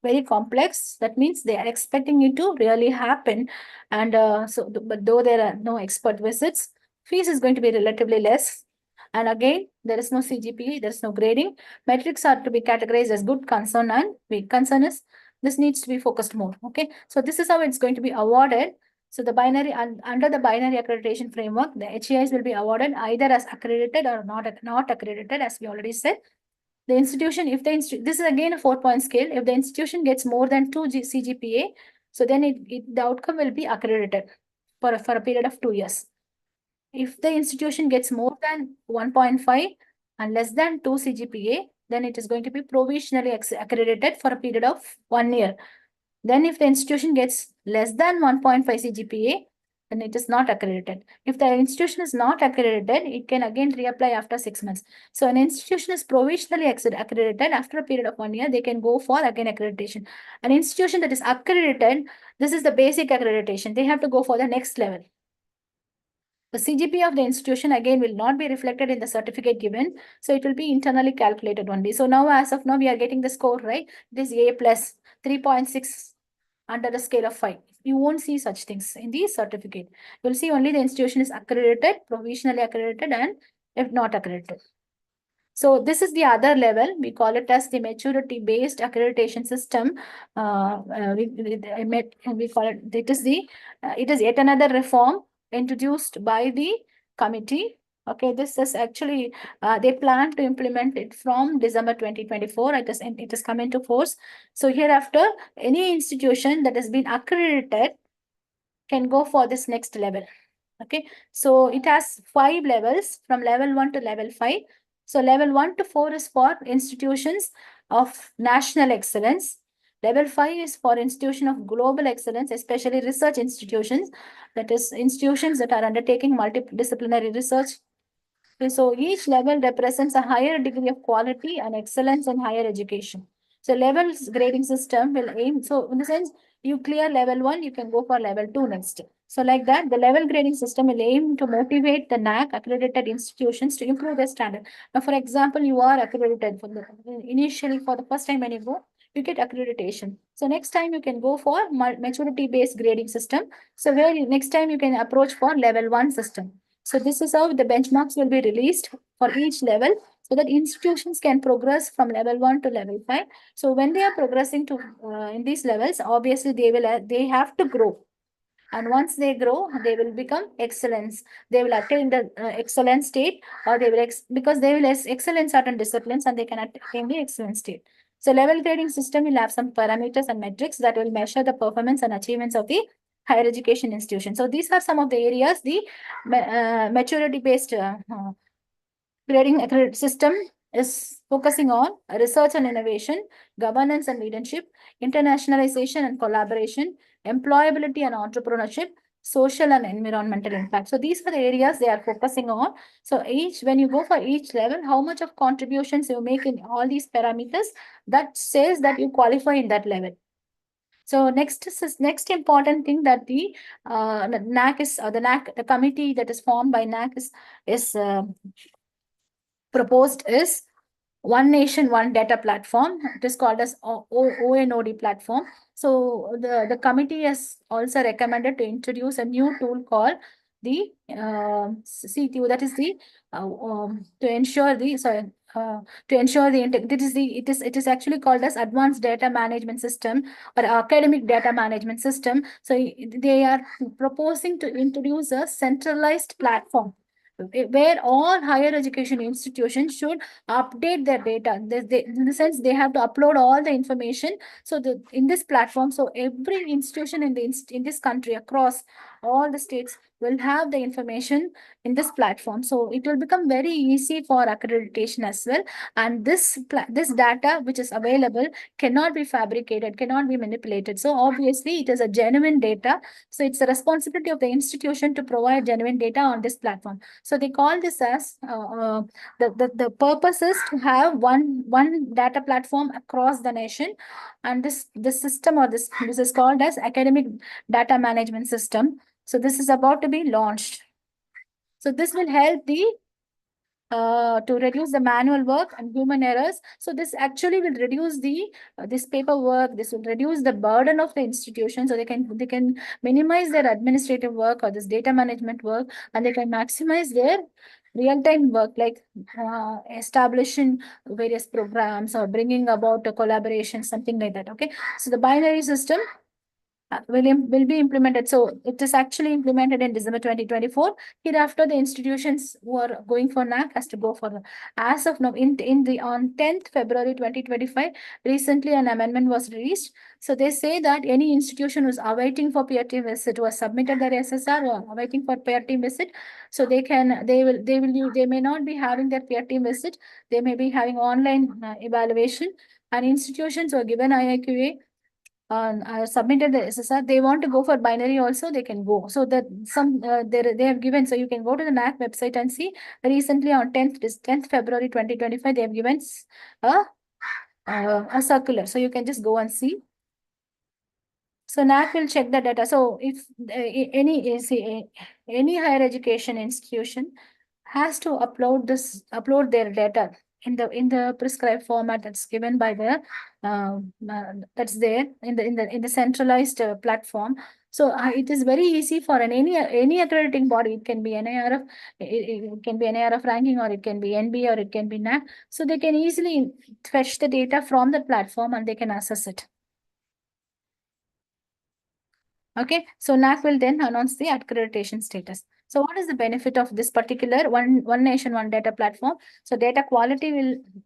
Speaker 3: very complex. That means they are expecting it to really happen. And but though there are no expert visits, fees is going to be relatively less. And again, there is no CGPA, there is no grading. Metrics are to be categorized as good, concern, and weak. Concern is this needs to be focused more. Okay, so this is how it's going to be awarded. So the binary under the binary accreditation framework, the HEIs will be awarded either as accredited or not accredited, as we already said. The institution, if this is again a 4-point scale. If the institution gets more than 2 CGPA, so then the outcome will be accredited for a period of 2 years. If the institution gets more than 1.5 and less than 2 CGPA, then it is going to be provisionally accredited for a period of 1 year. Then if the institution gets less than 1.5 CGPA, then it is not accredited. If the institution is not accredited, it can again reapply after 6 months. So an institution is provisionally accredited. After a period of 1 year, they can go for again accreditation. An institution that is accredited, this is the basic accreditation. They have to go for the next level. The CGPA of the institution again will not be reflected in the certificate given. So it will be internally calculated only. So now, as of now, we are getting the score, right? This A plus 3.6 under the scale of 5. You won't see such things in the certificate. You'll see only the institution is accredited, provisionally accredited, and if not accredited. So this is the other level. We call it as the maturity-based accreditation system. We call it. It is yet another reform introduced by the committee. Okay, this is actually they plan to implement it from December 2024. It is come into force. So hereafter, any institution that has been accredited can go for this next level. Okay, so it has 5 levels from level 1 to level 5. So level 1 to 4 is for institutions of national excellence. Level 5 is for institution of global excellence, especially research institutions, that is institutions that are undertaking multidisciplinary research Okay, so each level represents a higher degree of quality and excellence in higher education. So levels grading system will aim, so in the sense you clear level 1, you can go for level 2 next. So like that, the level grading system will aim to motivate the Naac accredited institutions to improve their standard. Now, for example, you are accredited for the initially for the first time when you go, you get accreditation. So next time you can go for maturity based grading system. So where next time you can approach for level 1 system. So this is how the benchmarks will be released for each level so that institutions can progress from level 1 to level 5. So when they are progressing to in these levels, obviously they have to grow. And once they grow, they will become excellence. They will attain the excellent state, or they will because they will excel in certain disciplines and they can attain the excellent state. So level grading system will have some parameters and metrics that will measure the performance and achievements of the higher education institution. So these are some of the areas the maturity based grading system is focusing on research and innovation, governance and leadership, internationalization and collaboration, employability and entrepreneurship, social and environmental impact. So these are the areas they are focusing on. So when you go for each level, how much of contributions you make in all these parameters, that says that you qualify in that level. So next important thing that the Naac is the committee that is formed by Naac is proposed is One Nation, One Data platform. It is called as ONOD platform. So the committee has also recommended to introduce a new tool called the CTO. That is the to ensure the it is actually called as Advanced Data Management System or Academic Data Management System. So they are proposing to introduce a centralized platform where all higher education institutions should update their data. In the sense, they have to upload all the information. So in this platform, so every institution in this country across all the states will have the information in this platform. So it will become very easy for accreditation as well. And this data which is available cannot be fabricated, cannot be manipulated. So obviously, it is a genuine data. So it's a responsibility of the institution to provide genuine data on this platform. So they call this as the purpose is to have one data platform across the nation, and this system or this is called as Academic Data Management System. So this is about to be launched. So this will help to reduce the manual work and human errors. So this actually will reduce this paperwork. This will reduce the burden of the institution. So they can minimize their administrative work or this data management work, and they can maximize their real-time work, like establishing various programs or bringing about a collaboration, something like that. Okay, so the binary system will be implemented. So it is actually implemented in December 2024. Hereafter, the institutions who are going for Naac has to go for as of now on 10th February 2025. Recently, an amendment was released. So they say that any institution who's awaiting for peer team visit, who has submitted their SSR or awaiting for peer team visit, so they may not be having their peer team visit. They may be having online evaluation, and institutions who are given IIQA submitted the SSR, they want to go for binary also, they can go. So that they have given, so you can go to the Naac website and see. Recently on 10th February 2025, they have given a circular. So you can just go and see. So Naac will check the data. So if any higher education institution has to upload their data in the prescribed format that's given by the that's there in the centralized platform. So it is very easy for any accrediting body. It can be NIRF, it can be NIRF ranking, or it can be NB, or it can be Naac. So they can easily fetch the data from the platform and they can access it. Okay, so Naac will then announce the accreditation status. So what is the benefit of this particular one nation, one data platform? So data quality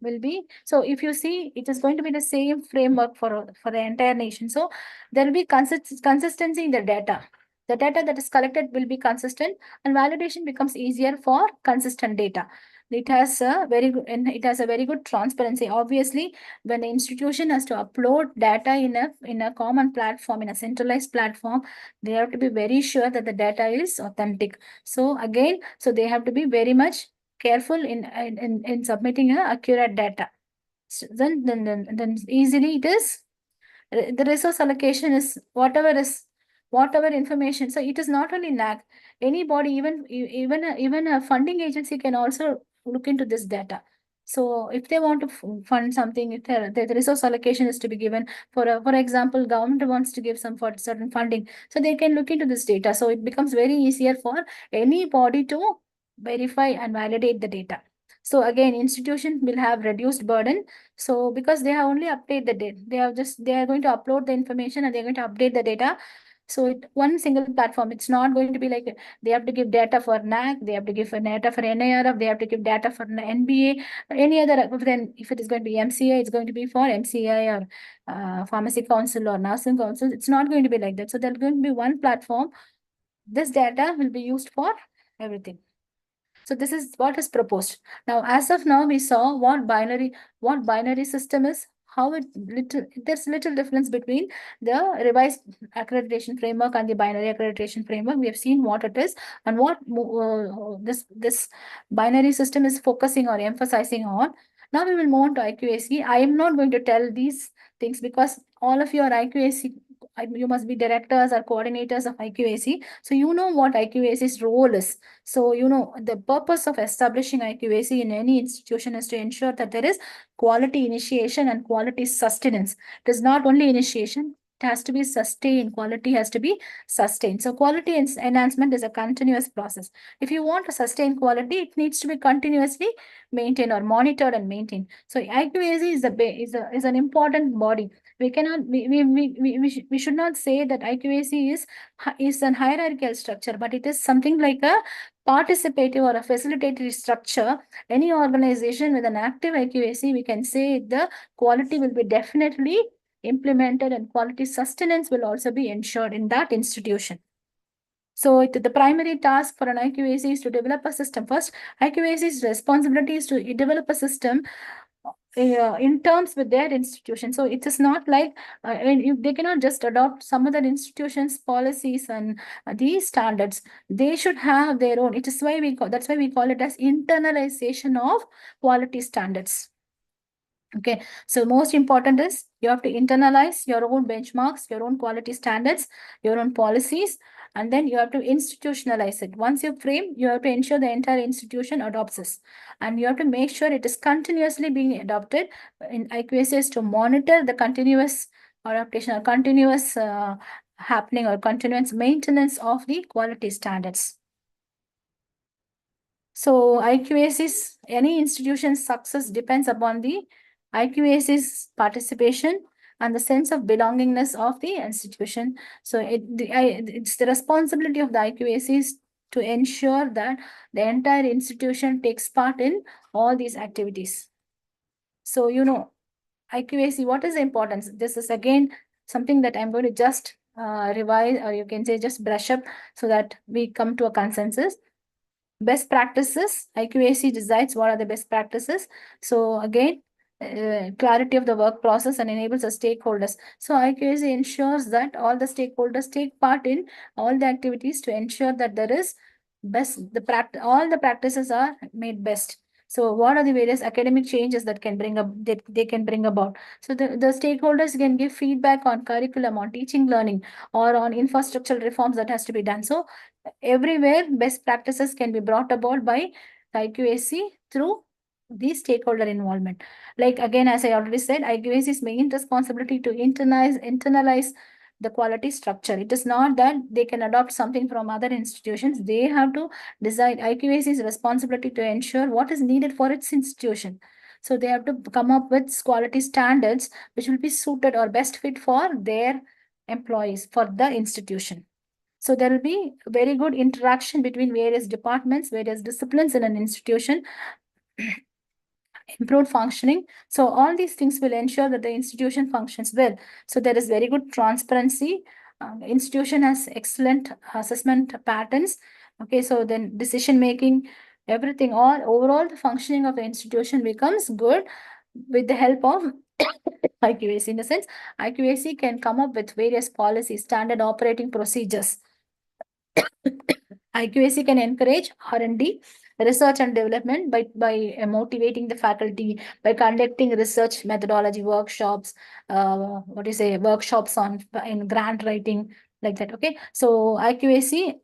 Speaker 3: will be, so if you see, it is going to be the same framework for the entire nation. So there will be consistency in the data. The data that is collected will be consistent, and validation becomes easier for consistent data. It has a very good transparency. Obviously, when the institution has to upload data in a common platform, in a centralized platform, they have to be very sure that the data is authentic. So again, so they have to be very much careful in submitting a accurate data. So then easily it is the resource allocation is whatever information. So it is not only Naac, anybody, even a funding agency can also look into this data. So if they want to fund something, if the resource allocation is to be given for example, government wants to give some for certain funding, so they can look into this data. So it becomes very easier for anybody to verify and validate the data. So again, institution will have reduced burden. So because they have only update the data, they are going to upload the information and they're going to update the data. So one single platform, it's not going to be like they have to give data for Naac, they have to give data for NIRF, they have to give data for NBA, any other. Then if it is going to be MCI, it's going to be for MCI or Pharmacy Council or Nursing Council. It's not going to be like that. So there's going to be one platform. This data will be used for everything. So this is what is proposed. Now, as of now, we saw what binary system is, how there's little difference between the revised accreditation framework and the binary accreditation framework. We have seen what it is and what this binary system is focusing or emphasizing on. Now we will move on to IQAC. I am not going to tell these things because all of you are IQAC. You must be directors or coordinators of IQAC. So you know what IQAC's role is. So, the purpose of establishing IQAC in any institution is to ensure that there is quality initiation and quality sustenance. It is not only initiation, it has to be sustained. Quality has to be sustained. So enhancement is a continuous process. If you want to sustain quality, it needs to be continuously maintained or monitored and maintained. So IQAC is an important body. We cannot we should not say that IQAC is an hierarchical structure, but it is something like a participative or a facilitative structure. Any organization with an active IQAC, we can say the quality will be definitely implemented and quality sustenance will also be ensured in that institution. So the primary task for an IQAC is to develop a system. First, IQAC's responsibility is to develop a system in terms with their institution. So it is not like they cannot just adopt some other institutions' policies and these standards. They should have their own. That's why we call it as internalization of quality standards. Okay, so most important is you have to internalize your own benchmarks, your own quality standards, your own policies, and then you have to institutionalize it. Once you frame, you have to ensure the entire institution adopts this. And you have to make sure it is continuously being adopted in IQACs to monitor the continuous adaptation or continuous happening or continuous maintenance of the quality standards. So IQACs, any institution's success depends upon the IQAC's participation and the sense of belongingness of the institution. So it's the responsibility of the IQACs to ensure that the entire institution takes part in all these activities. So, IQAC, what is the importance? This is again something that I'm going to just revise, or you can say just brush up so that we come to a consensus. Best practices, IQAC decides what are the best practices. So again, clarity of the work process and enables the stakeholders. So IQAC ensures that all the stakeholders take part in all the activities to ensure that there is all the practices are made best. So what are the various academic changes that can bring up they can bring about? So the stakeholders can give feedback on curriculum, on teaching, learning, or on infrastructural reforms that has to be done. So everywhere best practices can be brought about by IQAC through the stakeholder involvement. Like again, as I already said, IQAC's main responsibility to internalize the quality structure. It is not that they can adopt something from other institutions. They have to decide. IQAC's responsibility to ensure what is needed for its institution. So they have to come up with quality standards which will be suited or best fit for their employees, for the institution. So there will be very good interaction between various departments, various disciplines in an institution, improved functioning. So all these things will ensure that the institution functions well. So there is very good transparency. Institution has excellent assessment patterns. Okay, so then decision making, everything, overall the functioning of the institution becomes good with the help of IQAC. In the sense, IQAC can come up with various policies, standard operating procedures. IQAC can encourage R&D research and development by motivating the faculty, by conducting research methodology workshops, workshops on in grant writing, like that. Okay, so IQAC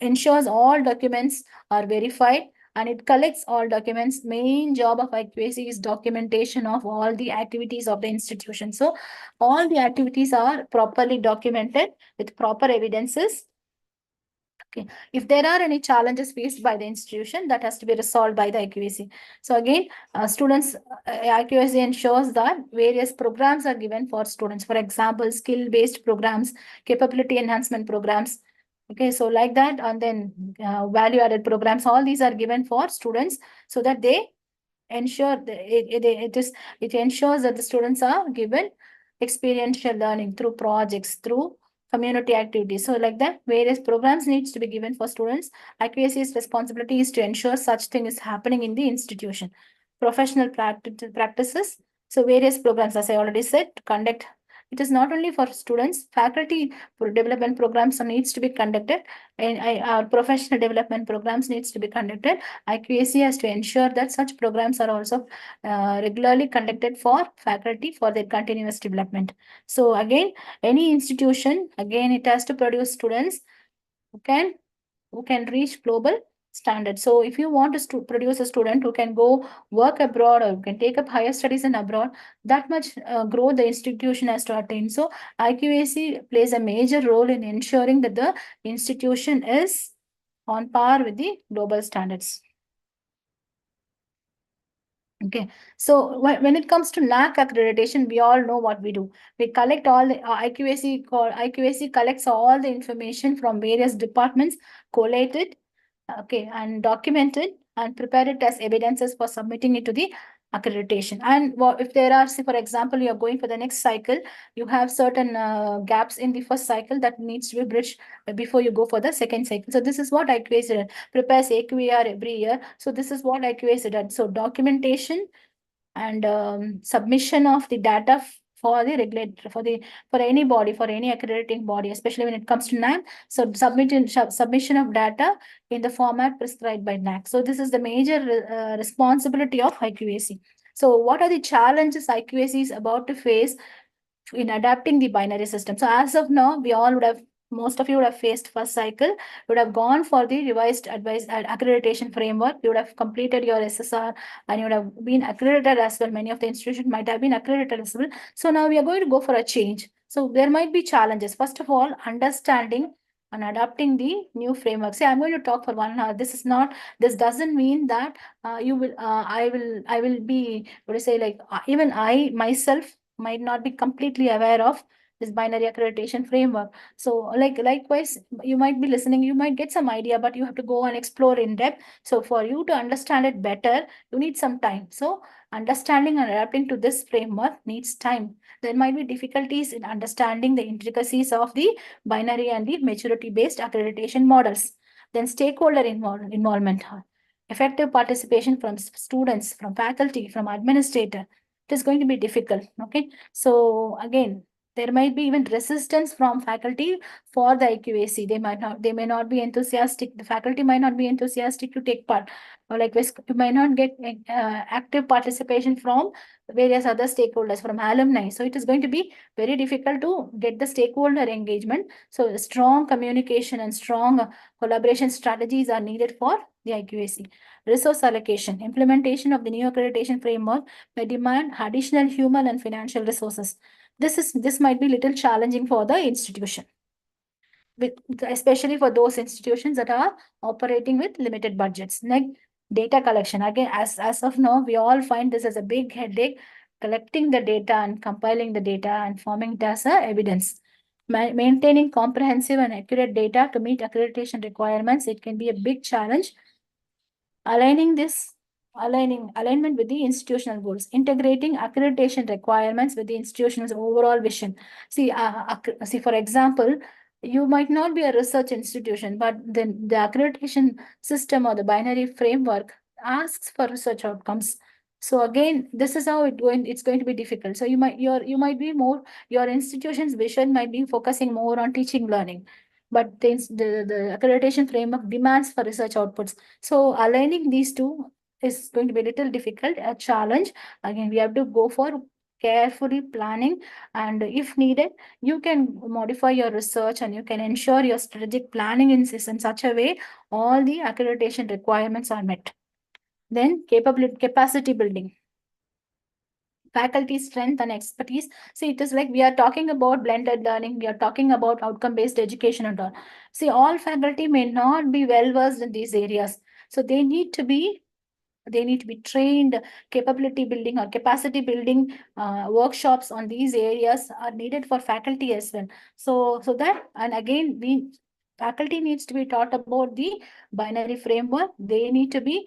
Speaker 3: ensures all documents are verified and it collects all documents. Main job of IQAC is documentation of all the activities of the institution. So all the activities are properly documented with proper evidences. Okay, if there are any challenges faced by the institution, that has to be resolved by the IQAC. So again, IQAC ensures that various programs are given for students. For example, skill-based programs, capability enhancement programs. Okay, so like that, and then value-added programs. All these are given for students so that they ensure it ensures that the students are given experiential learning through projects, through community activities. So like that, various programs needs to be given for students. IQAC's responsibility is to ensure such thing is happening in the institution. Professional practices. So various programs, as I already said, to conduct. It is not only for students, faculty development programs needs to be conducted, and our professional development programs needs to be conducted. IQAC has to ensure that such programs are also regularly conducted for faculty for their continuous development. So again, any institution, again, it has to produce students who can reach global standards. So if you want to produce a student who can go work abroad or can take up higher studies in abroad, that much growth the institution has to attain. So IQAC plays a major role in ensuring that the institution is on par with the global standards. Okay, so when it comes to Naac accreditation, we all know what we do. We collect all the IQAC collects all the information from various departments, collate it, okay, and document it and prepare it as evidences for submitting it to the accreditation. And if there are, say, for example, you're going for the next cycle, you have certain gaps in the first cycle that needs to be bridged before you go for the second cycle. So this is what IQAC prepares AQAR every year. So this is what IQAC done. So documentation and submission of the data for the regulator, for any body, for any accrediting body, especially when it comes to NAC. So submission of data in the format prescribed by NAC. So this is the major responsibility of IQAC. So what are the challenges IQAC is about to face in adapting the binary system? So as of now, most of you would have faced first cycle, you would have gone for the revised accreditation framework, you would have completed your SSR and you would have been accredited as well. Many of the institutions might have been accredited as well. So now we are going to go for a change. So there might be challenges. First of all, understanding and adapting the new framework. Say, I'm going to talk for 1 hour. This doesn't mean that I will be, what to say, like even I myself might not be completely aware of this binary accreditation framework. So likewise, you might be listening, you might get some idea, but you have to go and explore in depth. So for you to understand it better, you need some time. So understanding and adapting to this framework needs time. There might be difficulties in understanding the intricacies of the binary and the maturity-based accreditation models. Then stakeholder involvement, effective participation from students, from faculty, from administrator. It is going to be difficult. Okay, so again, there might be even resistance from faculty for the IQAC. They may not be enthusiastic. The faculty might not be enthusiastic to take part, or likewise, you might not get active participation from various other stakeholders, from alumni. So it is going to be very difficult to get the stakeholder engagement. So strong communication and strong collaboration strategies are needed for the IQAC. Resource allocation, implementation of the new accreditation framework may demand additional human and financial resources. This might be little challenging for the institution, especially for those institutions that are operating with limited budgets. Next, data collection. Again, as of now, we all find this as a big headache, collecting the data and compiling the data and forming it as evidence. Maintaining comprehensive and accurate data to meet accreditation requirements, it can be a big challenge. Alignment with the institutional goals, integrating accreditation requirements with the institution's overall vision. See, for example, you might not be a research institution, but then the accreditation system or the binary framework asks for research outcomes. So again, this is how it's going to be difficult. So your institution's vision might be focusing more on teaching learning. but the accreditation framework demands for research outputs. So aligning these two is going to be a little difficult, a challenge. Again, we have to go for carefully planning, and if needed, you can modify your research and you can ensure your strategic planning in such a way all the accreditation requirements are met. Then capacity building, faculty strength and expertise. See, it is like we are talking about blended learning, we are talking about outcome-based education and all. See, all faculty may not be well versed in these areas. So they need to be trained. Capability building or capacity building workshops on these areas are needed for faculty as well. So that, and again, faculty needs to be taught about the binary framework. They need to be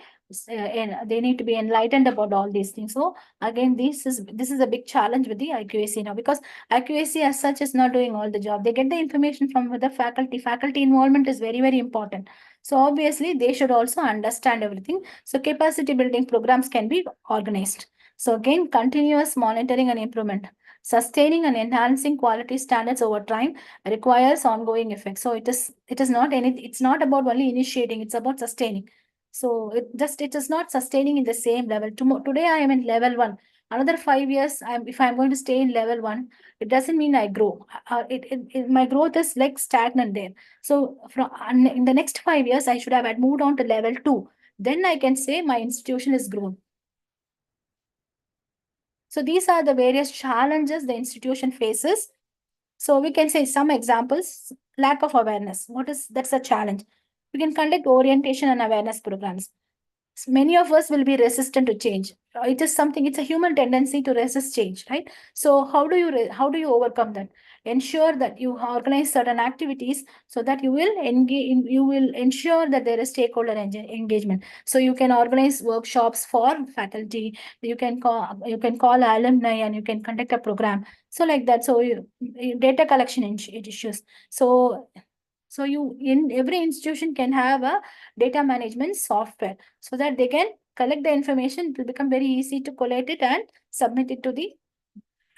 Speaker 3: enlightened about all these things. So again, this is a big challenge with the IQAC now, because IQAC as such is not doing all the job. They get the information from the faculty. Faculty involvement is very, very important. So obviously they should also understand everything. So capacity building programs can be organized. So again, continuous monitoring and improvement. Sustaining and enhancing quality standards over time requires ongoing effect. So it's not about only initiating, it's about sustaining. So it is not sustaining in the same level. Today I am in level 1. Another 5 years, if I'm going to stay in level 1, it doesn't mean I grow. My growth is like stagnant there. So in the next 5 years, I should have moved on to level 2. Then I can say my institution is grown. So these are the various challenges the institution faces. So we can say some examples. Lack of awareness. That's a challenge. We can conduct orientation and awareness programs. Many of us will be resistant to change. It's a human tendency to resist change, right? So how do you overcome that? Ensure that you organize certain activities so that you will ensure that there is stakeholder engagement. So you can organize workshops for faculty, you can call alumni, and you can conduct a program. So like that. So data collection issues. So you in every institution can have a data management software so that they can collect the information. It will become very easy to collate it and submit it to the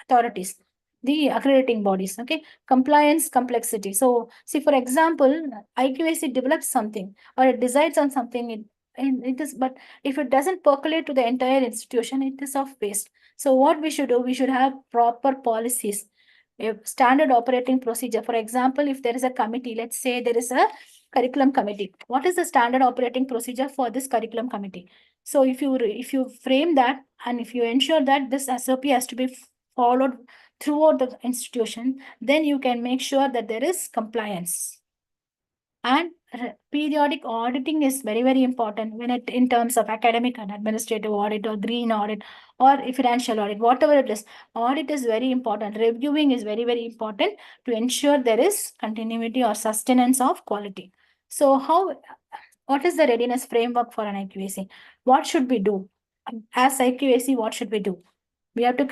Speaker 3: authorities, the accrediting bodies. Okay, compliance complexity. So see, for example, IQAC develops something or it decides on something, and it is, but if it doesn't percolate to the entire institution, it is of waste. So what we should do, we should have proper policies, a standard operating procedure. For example, if there is a committee, let's say there is a curriculum committee, what is the standard operating procedure for this curriculum committee? So if you frame that, and if you ensure that this SOP has to be followed throughout the institution, then you can make sure that there is compliance. And periodic auditing is very, very important in terms of academic and administrative audit or green audit or financial audit, whatever it is. Audit is very important. Reviewing is very, very important to ensure there is continuity or sustenance of quality. So what is the readiness framework for an IQAC? What should we do? As IQAC, what should we do? We have to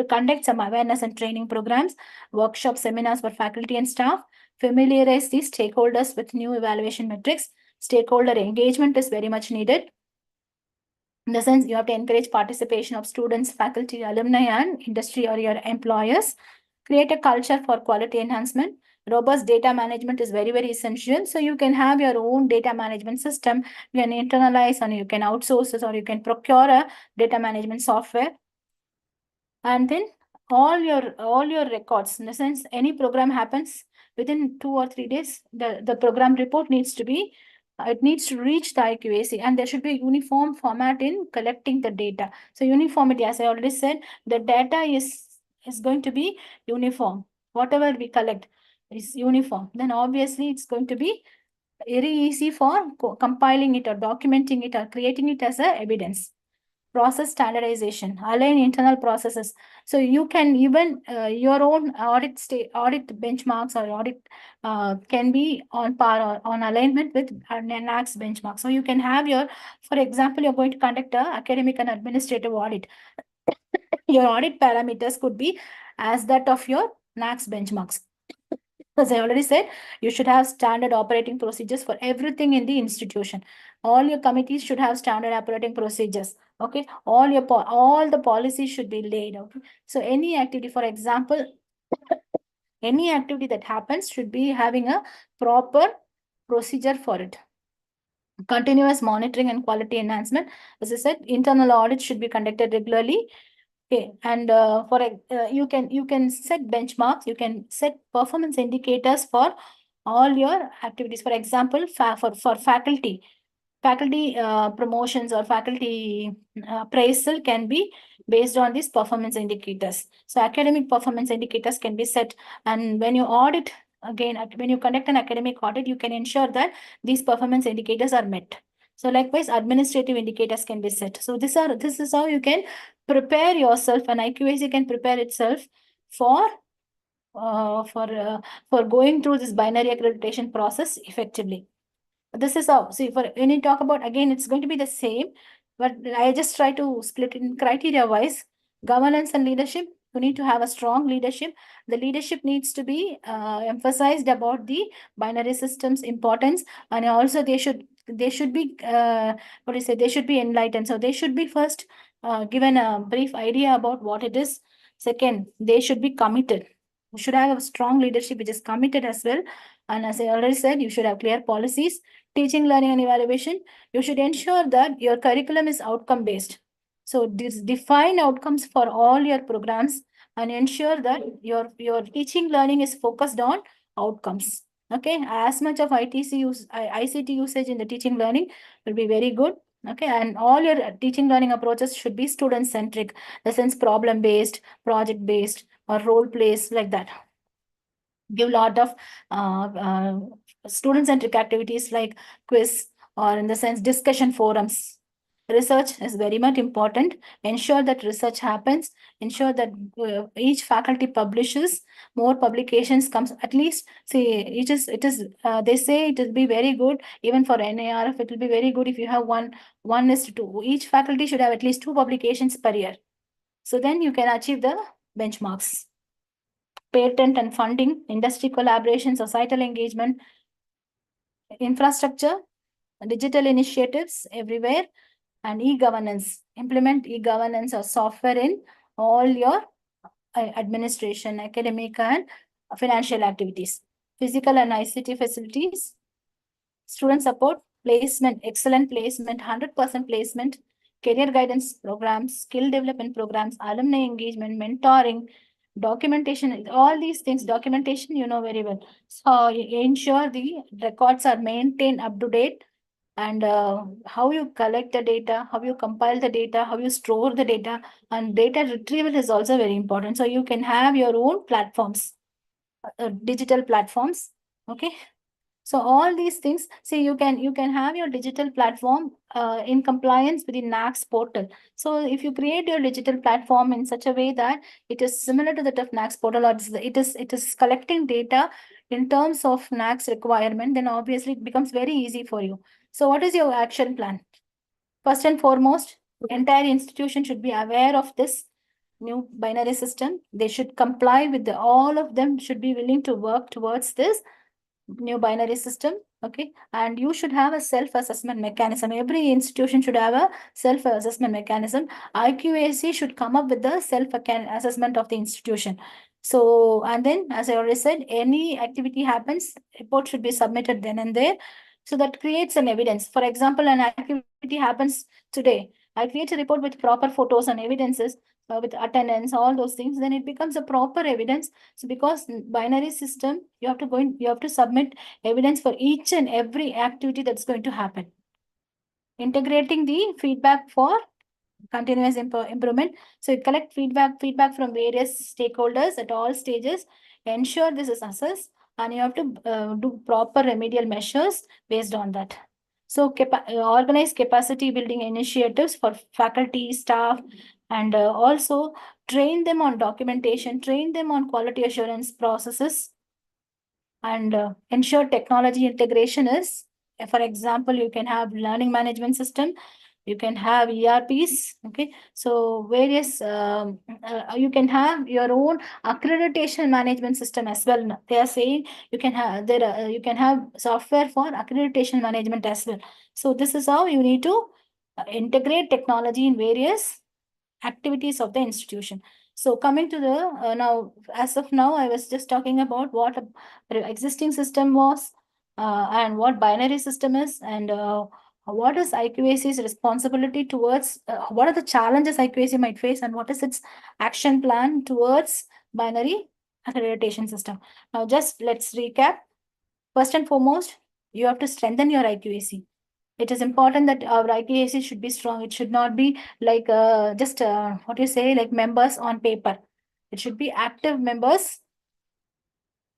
Speaker 3: conduct some awareness and training programs, workshop seminars for faculty and staff, familiarize these stakeholders with new evaluation metrics. Stakeholder engagement is very much needed. In the sense, you have to encourage participation of students, faculty, alumni, and industry or your employers. Create a culture for quality enhancement. Robust data management is very, very essential. So you can have your own data management system. You can internalize and you can outsource it, or you can procure a data management software. And then all your records, in the sense any program happens within 2 or 3 days, the program report needs to be it needs to reach the IQAC, and there should be a uniform format in collecting the data. So uniformity, as I already said, the data is going to be uniform. Whatever we collect is uniform. Then obviously it's going to be very easy for compiling it or documenting it or creating it as a evidence. Process standardization, align internal processes. So you can even your own audit benchmarks or audit can be on par or on alignment with Naac's benchmark. So you can have for example, you're going to conduct a academic and administrative audit. Your audit parameters could be as that of your Naac's benchmarks. As I already said, you should have standard operating procedures for everything in the institution. All your committees should have standard operating procedures. Okay, all the policies should be laid out. So any activity, for example, Any activity that happens should be having a proper procedure for it. Continuous monitoring and quality enhancement. As I said, internal audits should be conducted regularly. Okay, and you can set benchmarks, you can set performance indicators for all your activities. For example, for faculty promotions or faculty appraisal can be based on these performance indicators. So academic performance indicators can be set, and when you audit again, when you conduct an academic audit, you can ensure that these performance indicators are met. So likewise, administrative indicators can be set. So this is how you can prepare yourself, and IQAC can prepare itself for going through this binary accreditation process effectively. This is how, see, for when you talk about, again, it's going to be the same, but I just try to split it in criteria wise. Governance and leadership, you need to have a strong leadership. The leadership needs to be emphasized about the binary systems importance, and also they should be what do you say, they should be enlightened. So they should be first given a brief idea about what it is. Second, they should be committed. You should have a strong leadership which is committed as well. And as I already said, you should have clear policies. Teaching, learning, and evaluation, you should ensure that your curriculum is outcome based. So define outcomes for all your programs and ensure that your teaching learning is focused on outcomes. Okay, as much of ICT usage in the teaching learning will be very good. Okay, and all your teaching learning approaches should be student centric, the sense problem based, project based, or role plays like that. Give a lot of student-centric activities like quiz, or in the sense discussion forums. Research is very much important. Ensure that research happens. Ensure that each faculty publishes more publications comes, at least, see, it is they say it will be very good even for NARF. It will be very good if you have one is to two. Each faculty should have at least 2 publications per year. So then you can achieve the benchmarks. Patent and funding, industry collaboration, societal engagement, infrastructure, digital initiatives everywhere, and e-governance. Implement e-governance or software in all your administration, academic, and financial activities. Physical and ICT facilities, student support, placement, excellent placement, 100% placement, career guidance programs, skill development programs, alumni engagement, mentoring, documentation, all these things. Documentation, you know very well. So ensure the records are maintained up to date, and how you collect the data, how you compile the data, how you store the data, and data retrieval is also very important. So you can have your own platforms, digital platforms. Okay. So all these things, see, you can have your digital platform in compliance with the Naac's portal. So if you create your digital platform in such a way that it is similar to that of Naac's portal, or it is collecting data in terms of Naac's requirement, then obviously it becomes very easy for you. So what is your action plan? First and foremost, entire institution should be aware of this new binary system. They should comply with all of them should be willing to work towards this new binary system. Okay, and you should have a self-assessment mechanism. Every institution should have a self-assessment mechanism. IQAC should come up with the self-assessment of the institution. So, and then, as I already said, any activity happens, report should be submitted then and there. So that creates an evidence. For example, an activity happens today. I create a report with proper photos and evidences, with attendance, all those things, then it becomes a proper evidence. So because binary system, you have to submit evidence for each and every activity that's going to happen. Integrating the feedback for continuous improvement. So you collect feedback from various stakeholders at all stages, ensure this is assessed, and you have to do proper remedial measures based on that. So organize capacity building initiatives for faculty, staff, and also train them on documentation, train them on quality assurance processes, and ensure technology integration is, for example, you can have learning management system, you can have ERPs. Okay, so various you can have your own accreditation management system as well. They are saying you can have you can have software for accreditation management as well. So this is how you need to integrate technology in various activities of the institution. So coming to the now, as of now, I was just talking about what a existing system was, and what binary system is, and what is IQAC's responsibility towards, what are the challenges IQAC might face, and what is its action plan towards binary accreditation system. Now, just let's recap. First and foremost, you have to strengthen your IQAC. It is important that our IQAC should be strong. It should not be like just what you say, like members on paper. It should be active members.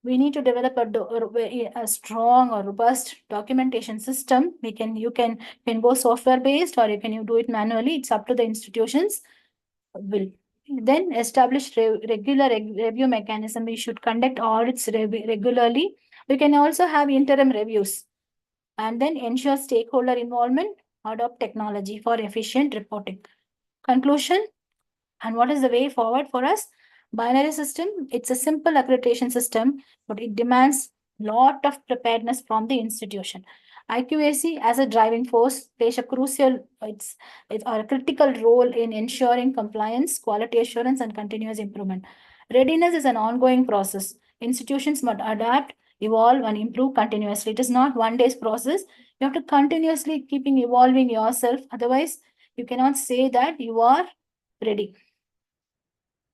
Speaker 3: We need to develop a strong or robust documentation system. You can go software based, or you do it manually. It's up to the institutions. Will then establish regular review mechanism. We should conduct audits regularly. We can also have interim reviews, and then ensure stakeholder involvement, adopt technology for efficient reporting. Conclusion, and what is the way forward for us? Binary system, it's a simple accreditation system, but it demands lot of preparedness from the institution. IQAC as a driving force plays a crucial, it's a critical role in ensuring compliance, quality assurance, and continuous improvement. Readiness is an ongoing process. Institutions must adapt, evolve, and improve continuously. It is not one day's process. You have to continuously keeping evolving yourself. Otherwise, you cannot say that you are ready.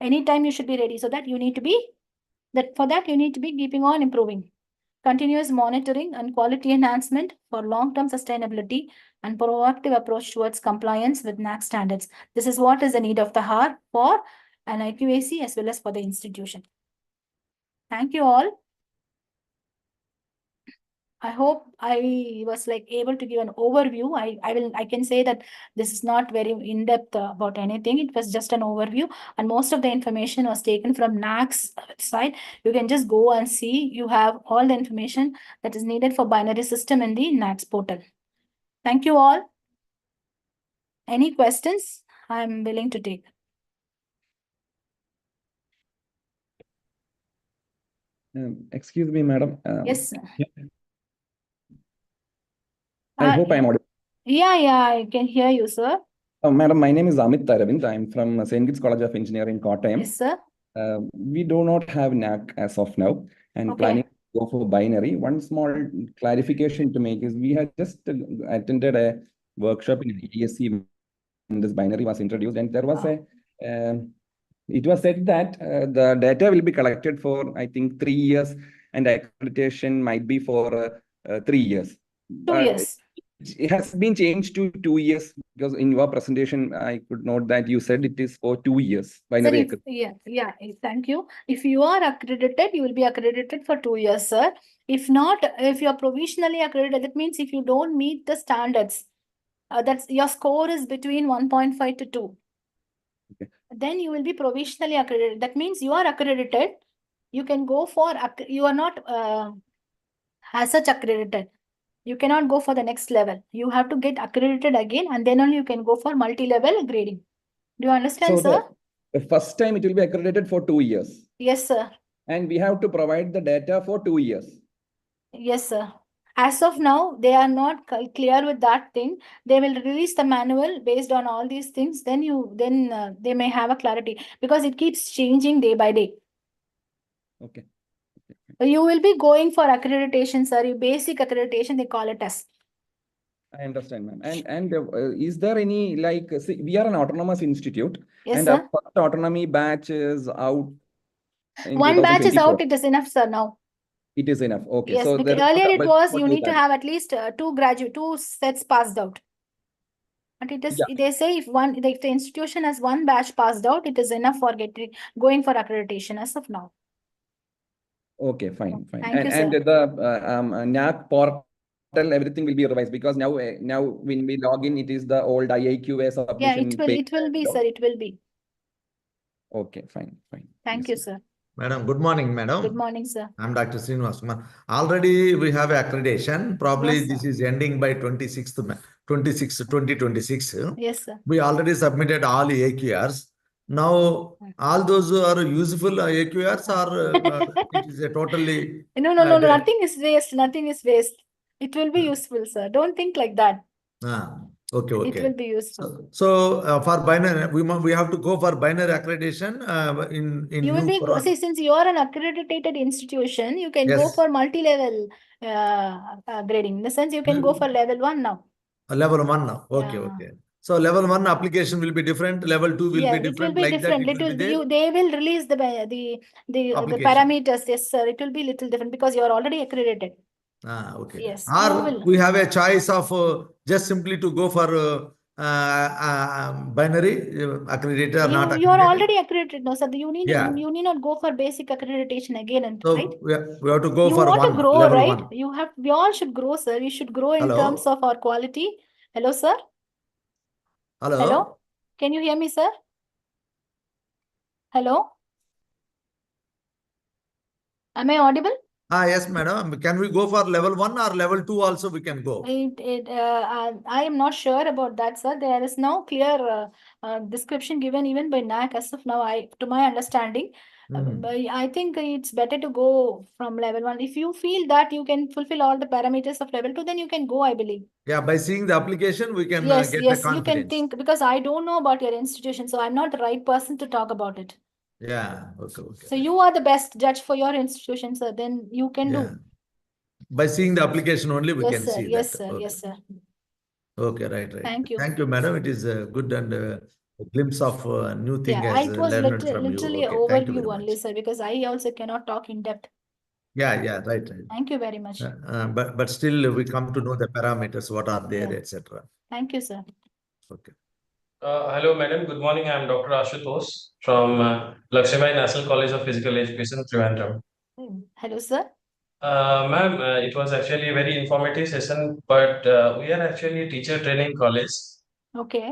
Speaker 3: Anytime you should be ready. So that you need to be, you need to be keeping on improving. Continuous monitoring and quality enhancement for long-term sustainability and proactive approach towards compliance with Naac standards. This is what is the need of the hour for an IQAC as well as for the institution. Thank you all. I hope I was able to give an overview. I can say that this is not very in-depth about anything. It was just an overview, and most of the information was taken from Naac's website. You can just go and see. You have all the information that is needed for binary system in the Naac's portal. Thank you all. Any questions? I'm willing to take.
Speaker 4: Excuse me, madam.
Speaker 3: Yes, sir.
Speaker 4: I hope I'm audible.
Speaker 3: Yeah, I can hear you, sir.
Speaker 4: Madam, my name is Amit Aravind. I'm from St. Kitts College of Engineering, Kottayam.
Speaker 3: Yes, sir.
Speaker 4: We do not have Naac as of now, and
Speaker 3: Okay.
Speaker 4: planning to go for binary. One small clarification to make is we had just attended a workshop in ESC when this binary was introduced, and there was it was said that the data will be collected for, I think, 3 years, and accreditation might be for 3 years.
Speaker 3: 2 years.
Speaker 4: It has been changed to 2 years, because in your presentation, I could note that you said it is for 2 years. Binary
Speaker 3: Sir, yeah, thank you. If you are accredited, you will be accredited for 2 years, sir. If not, if you are provisionally accredited, that means if you don't meet the standards, that's your score is between 1.5 to 2.
Speaker 4: Okay.
Speaker 3: Then you will be provisionally accredited. That means you are accredited. You can go for, you are not as such accredited. You cannot go for the next level. You have to get accredited again, and then only you can go for multi-level grading. Do you understand,
Speaker 4: So
Speaker 3: sir?
Speaker 4: the first time it will be accredited for 2 years.
Speaker 3: Yes, sir.
Speaker 4: And we have to provide the data for 2 years.
Speaker 3: Yes, sir. As of now, they are not clear with that thing. They will release the manual based on all these things. Then they may have a clarity, because it keeps changing day by day.
Speaker 4: Okay.
Speaker 3: You will be going for accreditation, sir. Your basic accreditation, they call it as.
Speaker 4: I understand, ma'am. And is there any, see, we are an autonomous institute,
Speaker 3: Yes,
Speaker 4: and
Speaker 3: sir.
Speaker 4: our first autonomy batch is out in
Speaker 3: One batch is
Speaker 4: 2024.
Speaker 3: out. It is enough, sir, now.
Speaker 4: It is enough. Okay.
Speaker 3: Yes,
Speaker 4: So
Speaker 3: because
Speaker 4: there is no
Speaker 3: earlier it
Speaker 4: double
Speaker 3: was
Speaker 4: for
Speaker 3: you
Speaker 4: two
Speaker 3: need to
Speaker 4: batches.
Speaker 3: have at least two sets passed out. But it is,
Speaker 4: Yeah.
Speaker 3: they say if the institution has one batch passed out, it is enough for going for accreditation as of now.
Speaker 4: Okay, fine.
Speaker 3: Thank you,
Speaker 4: And
Speaker 3: sir.
Speaker 4: the Naac portal, everything will be revised, because now when we log in, it is the old IAQA
Speaker 3: Yeah,
Speaker 4: submission page.
Speaker 3: it will be, sir. It will be.
Speaker 4: Okay, fine.
Speaker 3: Thank
Speaker 4: Yes,
Speaker 3: you, sir.
Speaker 1: Madam, good morning, madam.
Speaker 3: Good morning, sir.
Speaker 1: I'm Dr. Srinivas Kumar. Already we have accreditation. Probably
Speaker 3: Yes,
Speaker 1: this
Speaker 3: sir.
Speaker 1: is ending by 2026.
Speaker 3: Yes, sir.
Speaker 1: We already submitted all AQRs. Now, all those are useful AQRs, or it is a totally...
Speaker 3: No, nothing is waste. Nothing is waste. It will be useful, sir. Don't think like that.
Speaker 1: Okay,
Speaker 3: It
Speaker 1: okay.
Speaker 3: will be useful.
Speaker 1: So for binary, we have to go for binary accreditation in
Speaker 3: You will
Speaker 1: new
Speaker 3: be,
Speaker 1: Quran.
Speaker 3: see, since you are an accredited institution, you can go
Speaker 1: Yes.
Speaker 3: for multi-level grading. In the sense, you can go for level 1 now.
Speaker 1: Level 1 now. Okay,
Speaker 3: Yeah.
Speaker 1: okay. So level 1 application will be different. Level 2 will
Speaker 3: Yeah,
Speaker 1: be
Speaker 3: it will
Speaker 1: different.
Speaker 3: be
Speaker 1: Like
Speaker 3: different.
Speaker 1: that, it will be there.
Speaker 3: They will release the
Speaker 1: Application.
Speaker 3: parameters. Yes, sir. It will be little different because you are already accredited.
Speaker 1: Okay.
Speaker 3: Yes,
Speaker 1: Or
Speaker 3: you will.
Speaker 1: we have a choice of just simply to go for binary accredited or not
Speaker 3: You are
Speaker 1: accredited.
Speaker 3: already accredited now, sir. You need
Speaker 1: Yeah.
Speaker 3: you need not go for basic accreditation again, and
Speaker 1: So
Speaker 3: right?
Speaker 1: we have to go
Speaker 3: You
Speaker 1: for
Speaker 3: want to
Speaker 1: one,
Speaker 3: grow,
Speaker 1: level
Speaker 3: right?
Speaker 1: 1.
Speaker 3: We all should grow, sir. We should grow in terms
Speaker 1: Hello?
Speaker 3: of our quality. Hello, sir.
Speaker 1: Hello?
Speaker 3: Hello. Can you hear me, sir? Hello. Am I audible?
Speaker 1: Yes, madam. Can we go for level 1 or level 2 also we can go?
Speaker 3: I am not sure about that, sir. There is no clear description given even by Naac as of now, to my understanding. But I think it's better to go from level 1. If you feel that you can fulfill all the parameters of level 2, then you can go, I believe.
Speaker 1: Yeah, by seeing the application, we can
Speaker 3: Yes,
Speaker 1: get the
Speaker 3: yes, you can
Speaker 1: confidence.
Speaker 3: think, because I don't know about your institution, so I'm not the right person to talk about it.
Speaker 1: Yeah, okay, okay.
Speaker 3: So you are the best judge for your institution, sir. Then you can
Speaker 1: Yeah.
Speaker 3: do.
Speaker 1: By seeing the application only, we
Speaker 3: Yes,
Speaker 1: can
Speaker 3: sir.
Speaker 1: see
Speaker 3: Yes,
Speaker 1: that.
Speaker 3: sir.
Speaker 1: Okay.
Speaker 3: Yes, sir.
Speaker 1: Okay, right.
Speaker 3: Thank you.
Speaker 1: Thank you, madam. It is a good and a glimpse of a new thing
Speaker 3: Yeah,
Speaker 1: as
Speaker 3: it was
Speaker 1: learned from you.
Speaker 3: literally
Speaker 1: Okay, thank you
Speaker 3: overview
Speaker 1: very
Speaker 3: only,
Speaker 1: much.
Speaker 3: sir, because I also cannot talk in depth.
Speaker 1: Yeah, right.
Speaker 3: Thank you very much.
Speaker 1: But still we come to know the parameters, what are there,
Speaker 3: Yeah.
Speaker 1: etc.
Speaker 3: Thank you, sir.
Speaker 1: Okay.
Speaker 5: Hello, madam. Good morning. I am Dr. Ashutosh from Lakshmi National College of Physical Education, Trivandrum.
Speaker 3: Hello, sir.
Speaker 5: Ma'am, it was actually a very informative session, but we are actually a teacher training college.
Speaker 3: Okay.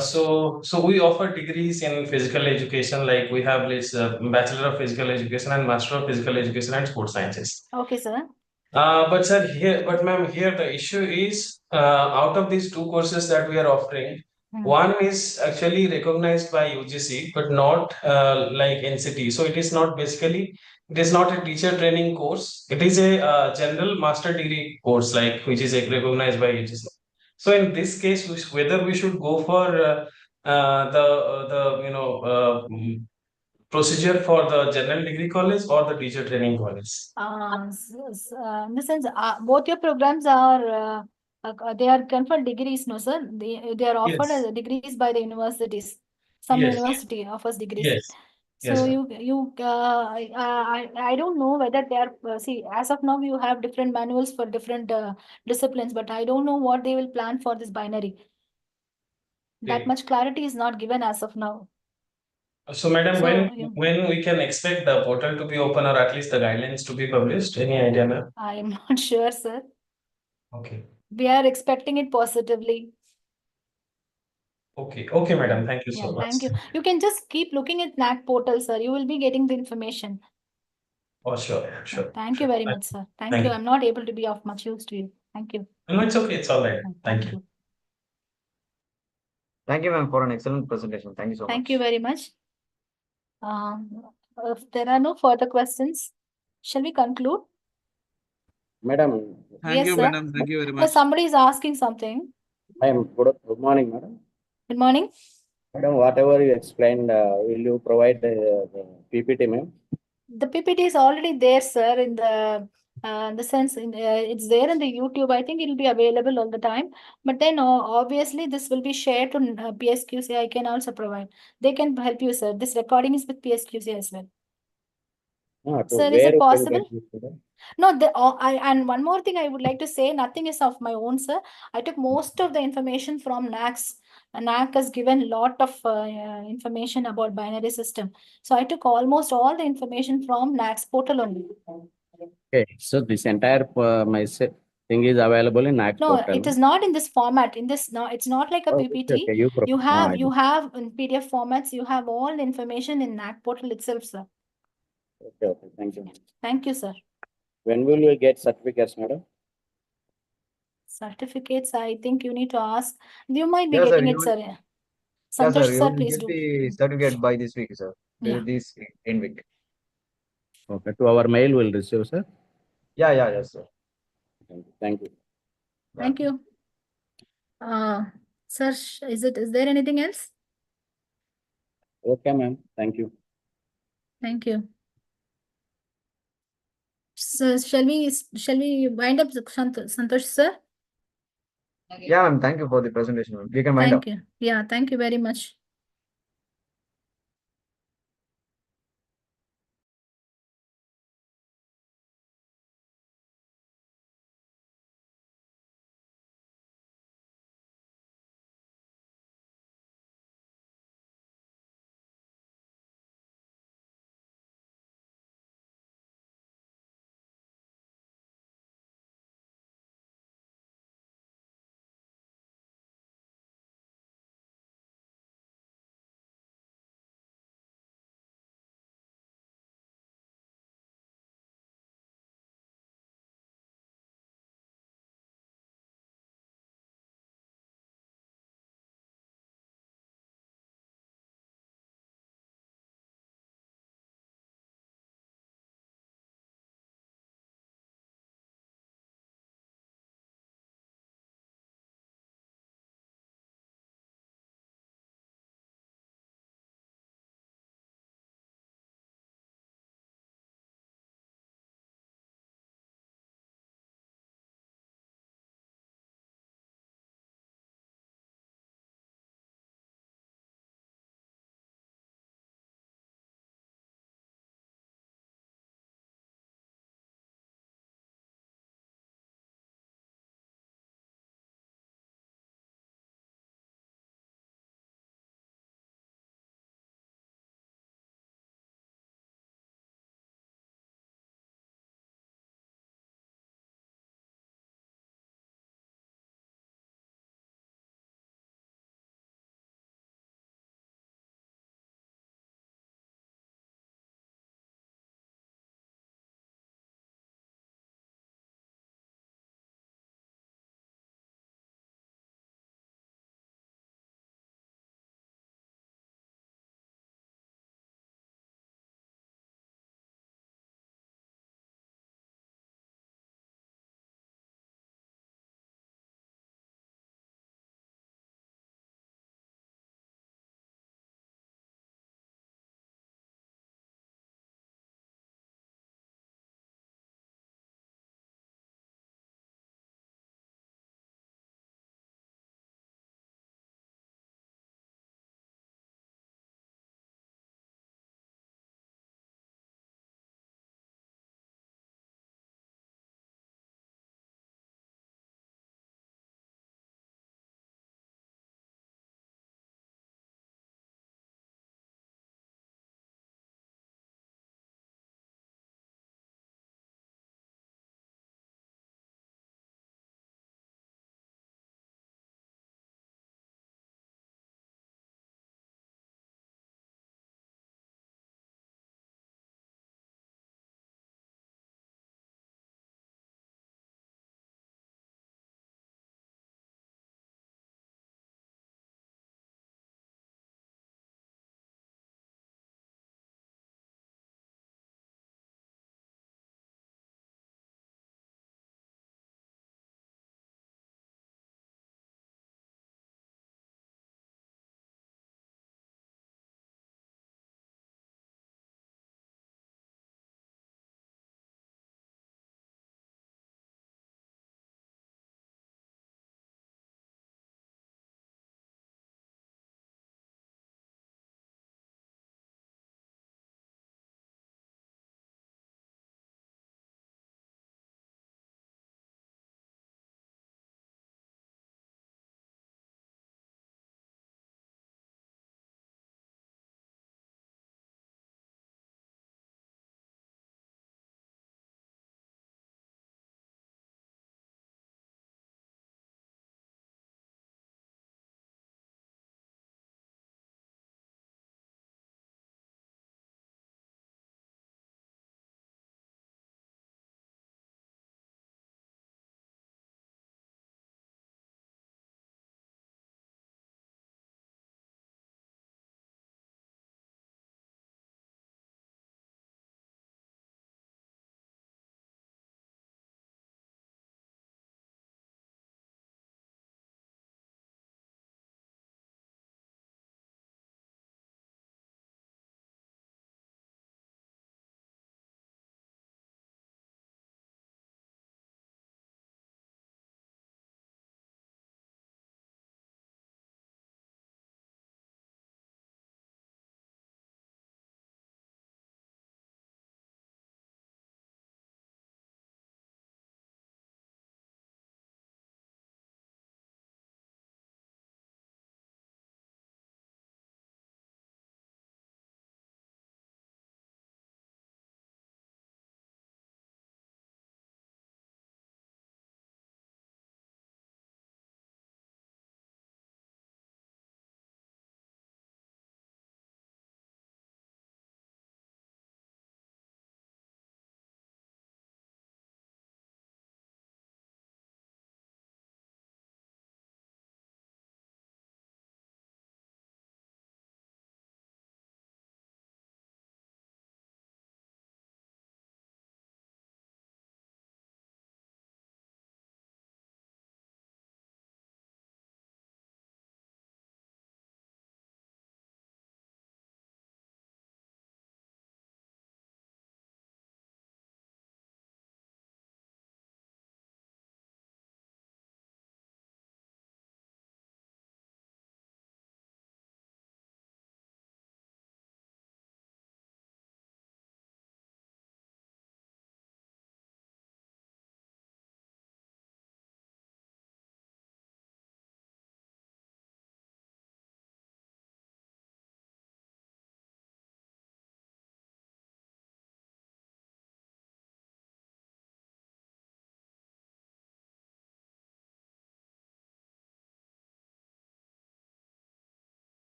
Speaker 5: So we offer degrees in physical education, like we have this Bachelor of Physical Education and Master of Physical Education and Sports Sciences.
Speaker 3: Okay, sir.
Speaker 5: But ma'am, here the issue is out of these two courses that we are offering, one is actually recognized by UGC, but not like NCT. So it is not basically, it is not a teacher training course. It is a general master degree course, like which is recognized by UGC. So in this case, whether we should go for procedure for the general degree college or the teacher training college.
Speaker 3: In the sense, both your programs are they are conferred degrees, no, sir? They are offered
Speaker 5: Yes.
Speaker 3: as degrees by the universities. Some
Speaker 5: Yes.
Speaker 3: university offers degrees.
Speaker 5: Yes.
Speaker 3: So
Speaker 5: Yes,
Speaker 3: I don't know whether they are see, as of now you have different manuals for different disciplines, but I don't know what they will plan for this binary. That
Speaker 5: Okay.
Speaker 3: much clarity is not given as of now.
Speaker 5: So, madam,
Speaker 3: So,
Speaker 5: when we can expect the portal to be open or at least the guidelines to be published? Any idea, ma'am?
Speaker 3: I am not sure, sir.
Speaker 5: Okay.
Speaker 3: We are expecting it positively.
Speaker 5: Okay, madam. Thank you so
Speaker 3: Yeah,
Speaker 5: much.
Speaker 3: thank you. You can just keep looking at Naac portal, sir. You will be getting the information.
Speaker 5: Oh, sure.
Speaker 3: Thank you very much, sir. Thank
Speaker 5: Thank
Speaker 3: you.
Speaker 5: you.
Speaker 3: I'm not able to be of much use to you. Thank you.
Speaker 5: No, it's okay. It's all right. Thank you.
Speaker 2: Thank you, ma'am, for an excellent presentation. Thank you so much.
Speaker 3: Thank you very much. If there are no further questions, shall we conclude?
Speaker 6: Madam,
Speaker 3: Yes, sir.
Speaker 7: Madam. Thank you very much.
Speaker 3: Somebody is asking something.
Speaker 6: ma'am, good morning, madam.
Speaker 3: Good morning.
Speaker 6: Madam, whatever you explained, will you provide the PPT, ma'am?
Speaker 3: The PPT is already there, sir, in the sense it's there in the YouTube. I think it will be available all the time. But then obviously this will be shared to PSQC. I can also provide. They can help you, sir. This recording is with PSQC as well. Sir, is it possible? No, and one more thing I would like to say, nothing is of my own, sir. I took most of the information from Naac's. Naac has given a lot of information about binary system. So I took almost all the information from Naac's portal only.
Speaker 6: Okay, so this entire thing is available in Naac
Speaker 3: No,
Speaker 6: portal.
Speaker 3: it is not in this format. In this, no, it's not like a PPT.
Speaker 6: Okay,
Speaker 3: You have in PDF formats. You have all the information in Naac portal itself, sir.
Speaker 6: Okay, thank you.
Speaker 3: Thank you, sir.
Speaker 6: When will you get certificates, madam?
Speaker 3: Certificates, I think you need to ask. You might be
Speaker 2: Yeah, sir,
Speaker 3: getting
Speaker 2: you
Speaker 3: it,
Speaker 2: will-
Speaker 3: sir.
Speaker 2: Yeah,
Speaker 3: Santosh,
Speaker 2: sir, you
Speaker 3: sir,
Speaker 2: will
Speaker 3: please
Speaker 2: get
Speaker 3: do.
Speaker 2: the certificate by this week, sir.
Speaker 3: Yeah.
Speaker 2: This in week.
Speaker 6: Okay, to our mail will receive, sir.
Speaker 2: Yes, sir.
Speaker 6: Thank you.
Speaker 3: Thank you. Sir, is there anything else?
Speaker 6: Okay, ma'am. Thank you.
Speaker 3: Thank you. So shall we wind up, Santosh sir?
Speaker 2: Yeah, ma'am. Thank you for the presentation, ma'am. We can wind up.
Speaker 3: Thank you. Yeah, thank you very much.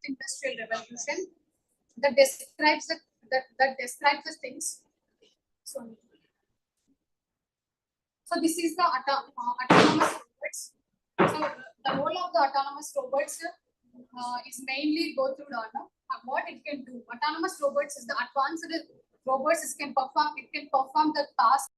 Speaker 7: industrial revolution that describes that describes the things. So this is the autonomous robots. So the role of the autonomous robots is mainly go through learner. What it can do. Autonomous robots is the advanced robots. It can perform the task